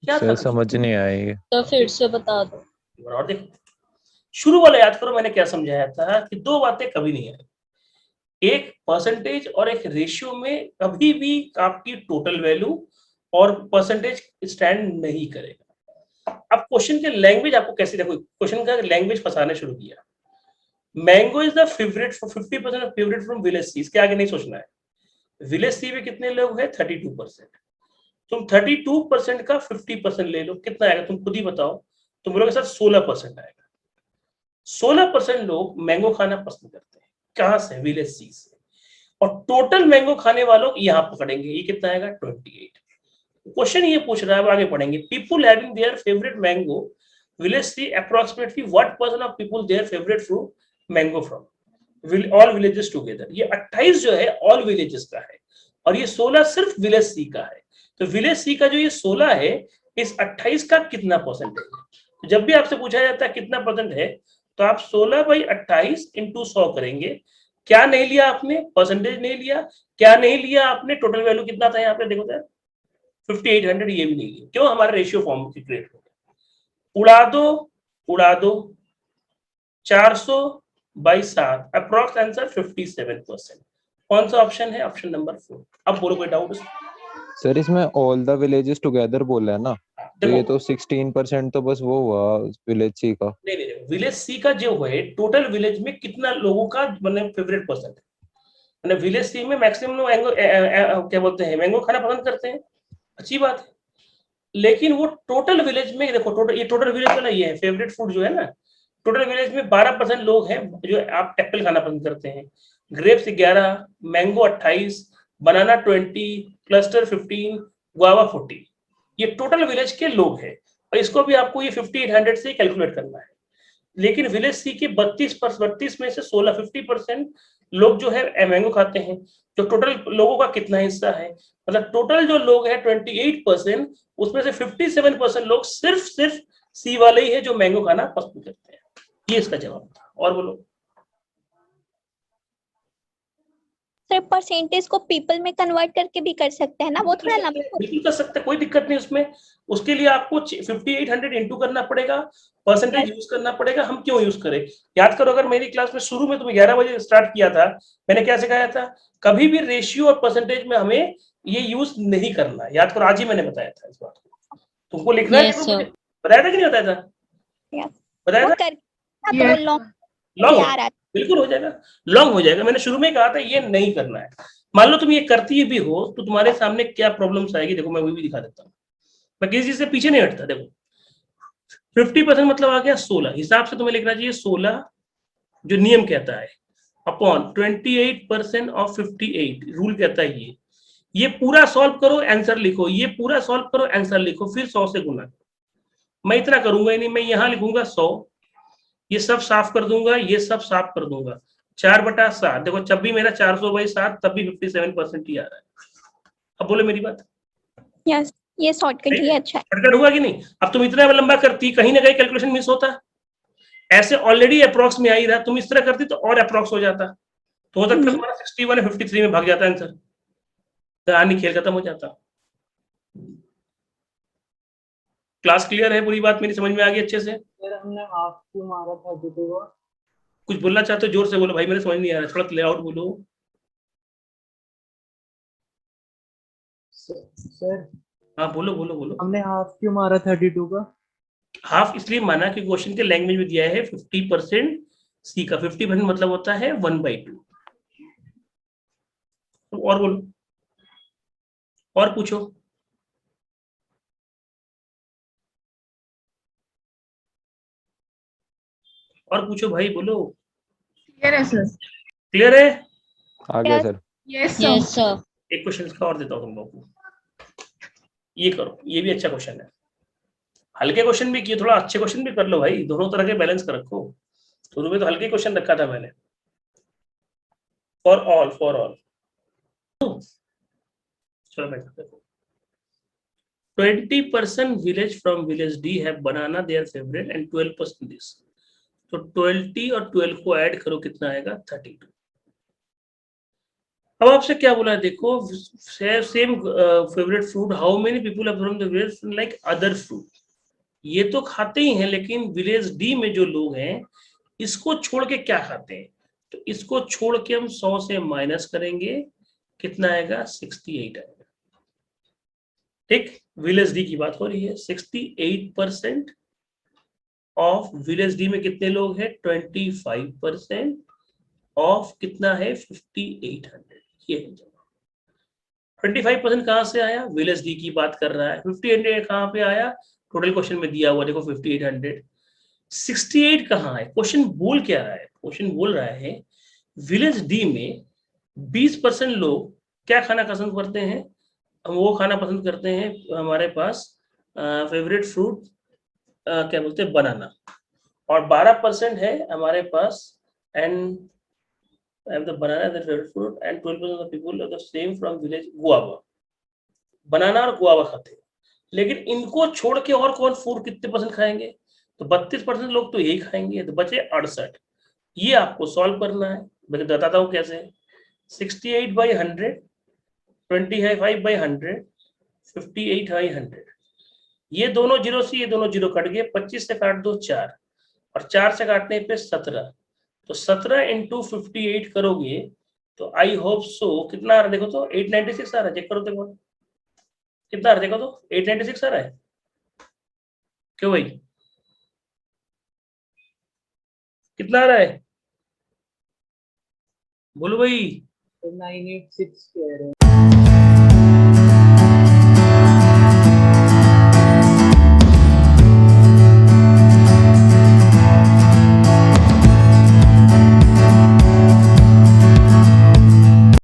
क्या सर समझ नहीं आई। तो फिर से बता दो। और देखो शुरू वाला याद करो, मैंने क्या समझाया था कि दो बातें कभी नहीं आई, एक परसेंटेज और एक रेशियो में कभी भी आपकी टोटल वैल्यू और परसेंटेज स्टैंड नहीं करेगा। अब क्वेश्चन के लैंग्वेज आपको कैसे, देखो क्वेश्चन का लैंग्वेज फंसाने शुरू किया। Mango is the favourite for 50% of favourite from village C, इसके आगे नहीं सोचना है। विलेज सी में कितने लोग हैं, 32%। तुम 32% का 50% ले लो, कितना आएगा तुम खुद ही बताओ। तुम बोलोगे सर 16% आएगा। 16% लोग मैंगो खाना पसंद करते हैं, कहां से? विलेज सी से। और टोटल मैंगो खाने वालों यहाँ पकड़ेंगे, ये कितना आएगा? 28। क्वेश्चन ये पूछ रहा है, अब आगे पढ़ेंगे। People having their favourite mango village C, approximately what percent of people their favourite fruit mango from all villages together. ये 28 जो है ऑल विलेजेस का है, और ये 16 सिर्फ विलेज सी का है। तो विलेज सी का जो ये 16 है, इस 28 का कितना परसेंटेज है? तो जब भी आपसे पूछा जाता है कितना परसेंट है, तो आप 16/28 इंटू 100 करेंगे। क्या नहीं लिया आपने? परसेंटेज नहीं लिया। क्या नहीं लिया आपने? टोटल वैल्यू कितना था यहाँ पे, देखो सर 5800, ये भी नहीं लिया। क्यों? हमारा रेशियो फॉर्म क्रिएट हो गया। उड़ा दो 400/7, अप्रॉक्स आंसर 57%। कौन सा ऑप्शन है? Option number 4। अब बोलो कोई डाउट उसमें? सर इसमें ऑल द विलेजेस टुगेदर बोला है ना, तो ये देखो, तो 16% तो बस वो हुआ विलेज सी का। नहीं, विलेज सी का जो है टोटल विलेज में कितना लोगों का मतलब फेवरेट परसेंट है, मतलब विलेज सी में मैक्सिमम लोग मैंगो क्या बोलते हैं, मैंगो खाना पसंद करते हैं, अच्छी बात है। लेकिन वो टोटल विलेज में देखो, टोटल ये टोटल विलेज वाला ये है फेवरेट फूड जो है ना, टोटल विलेज में 12% लोग हैं जो आप एप्पल खाना पसंद करते हैं, ग्रेप्स 11, मैंगो 28, बनाना 20, क्लस्टर 15, गुआवा 40। ये टोटल विलेज के लोग हैं, और इसको भी आपको ये 5800 से कैलकुलेट करना है। लेकिन विलेज सी के 32 में से 50% लोग जो है मैंगो खाते हैं। जो टोटल लोगों का कितना हिस्सा है, मतलब टोटल जो लोग है 28%, उसमें से 57% लोग सिर्फ सी वाले ही है जो मैंगो खाना पसंद करते हैं। ये इसका जवाब था। और बोलो सर परसेंटेज को पीपल में कन्वर्ट करके भी कर सकते हैं ना, वो थोड़ा लंबा। बिल्कुल कर सकते हैं, कोई दिक्कत नहीं उसमें। उसके लिए आपको 5800 इंटू करना पड़ेगा, परसेंटेज यूज करना पड़ेगा। हम क्यों यूज करें? याद करो, अगर मेरी क्लास में शुरू में तुम्हें 11 बजे स्टार्ट किया था, मैंने क्या सिखाया था? कभी भी रेशियो और परसेंटेज में हमें ये यूज नहीं करना। याद करो, आज ही मैंने बताया था इस बात को। तुमको लिखना है, बताया था कि नहीं बताया था? बताया था। लॉन्ग बिल्कुल हो जाएगा, लॉन्ग हो जाएगा। मैंने शुरू में कहा था ये नहीं करना है। मान लो तुम ये करती भी हो तो तुम्हारे सामने क्या प्रॉब्लम्स आएगी, देखो मैं वो भी दिखा देता हूँ। मैं किसी चीज से पीछे नहीं हटता। देखो 50% मतलब आ गया 16, हिसाब से तुम्हें लिखना चाहिए 16 जो नियम कहता है अपॉन 28% ऑफ 58, रूल कहता है ये पूरा सॉल्व करो, आंसर लिखो, ये पूरा सॉल्व करो, आंसर लिखो, फिर 100 से गुना करो। मैं इतना करूंगा ही नहीं, मैं यहां लिखूंगा 100, ये सब साफ कर दूंगा, ये सब साफ कर दूंगा, 4/7। देखो जब भी मेरा 400/7 तब भी 57% ही आ रहा है। अब बोले मेरी बात। यस, ये शॉर्टकट ही अच्छा है। शॉर्टकट हुआ कि नहीं? अब तुम इतना लंबा करती, कहीं ना कहीं कैलकुलेशन मिस होता। ऐसे ऑलरेडी अप्रॉक्स में आ ही रहा, तुम इस तरह करती तो और अप्रॉक्स हो जाता, तो हो सकता है तुम्हारा 61 या 53 में भाग जाता आंसर, कहानी खेल खत्म हो जाता। क्लास क्लियर है? पूरी बात मेरी समझ में आ गई अच्छे से? सर हमने हाफ क्यों मारा 32 को? कुछ बोलना चाहते हो जोर से बोलो भाई, मेरे समझ नहीं आ रहा, थोड़ा लेआउट बोलो। सर हाँ बोलो बोलो बोलो। हमने हाफ क्यों मारा 32 का? हाफ इसलिए माना कि क्वेश्चन के लैंग्वेज में दिया है 50% सी का, 50% मतलब होता है 1/2। और बोलो, और पूछो। और पूछो भाई, बोलो। क्लियर है सर? क्लियर है? आ गया सर। Yes sir. एक क्वेश्चन का और देता हूँ तुम लोगों को, ये करो, ये भी अच्छा क्वेश्चन है। हल्के क्वेश्चन भी किए, थोड़ा अच्छे क्वेश्चन भी कर लो भाई, दोनों तरह के बैलेंस कर रखो। शुरू में तो हल्के क्वेश्चन रखा था मैंने। फॉर ऑल चलो मैं देखो, 20% village from village D have banana their favorite and 12% this। तो 20 और 12 को ऐड करो, कितना आएगा? 32। अब आपसे क्या बोला है, देखो same favourite fruit, how many people have from the village like other fruit. ये तो खाते ही हैं, लेकिन विलेज डी में जो लोग हैं इसको छोड़ के क्या खाते हैं? तो इसको छोड़ के हम 100 से माइनस करेंगे, कितना आएगा? 68 आएगा। ठीक, विलेज डी की बात हो रही है। 68% ऑफ विलेज डी में कितने लोग हैं? 25% ऑफ कितना है? 5800। ये है जवाब। 25% कहाँ से आया, विलेज डी की बात कर रहा है। 58 कहाँ पे आया, टोटल क्वेश्चन में दिया हुआ देखो 5800। 68 कहाँ है, क्वेश्चन बोल क्या रहा है, क्वेश्चन बोल रहा है विलेज डी में 20% लोग क्या खाना पसंद करते हैं, हम वो खाना पसंद करते हैं हमारे पास फेवरेट फ्रूट क्या बोलते हैं, बनाना। और 12% है हमारे पास and the banana is the favorite fruit and 12% of the people of the same from village guava। बनाना और गुआवा खाते हैं, लेकिन इनको छोड़ के और कौन फूड कितने परसेंट खाएंगे, तो 32% लोग तो यही खाएंगे, तो बचे 68। ये आपको सॉल्व करना है, मैं बताता हूँ कैसे। 68/100, 25/100, 58/100, ये दोनों जीरो से ये दोनों जीरो कट गए, 25 से काट दो 4 और 4 से काटने पे 17, तो 17 इंटू 58 करोगे तो आई होप सो कितना आ रहा है, देखो तो 896 आ रहा है, चेक करो देखो कितना आ रहा है, देखो तो 896 आ रहा है, क्यों भाई कितना आ रहा है, बोलो भाई। 986 कह रहे हैं।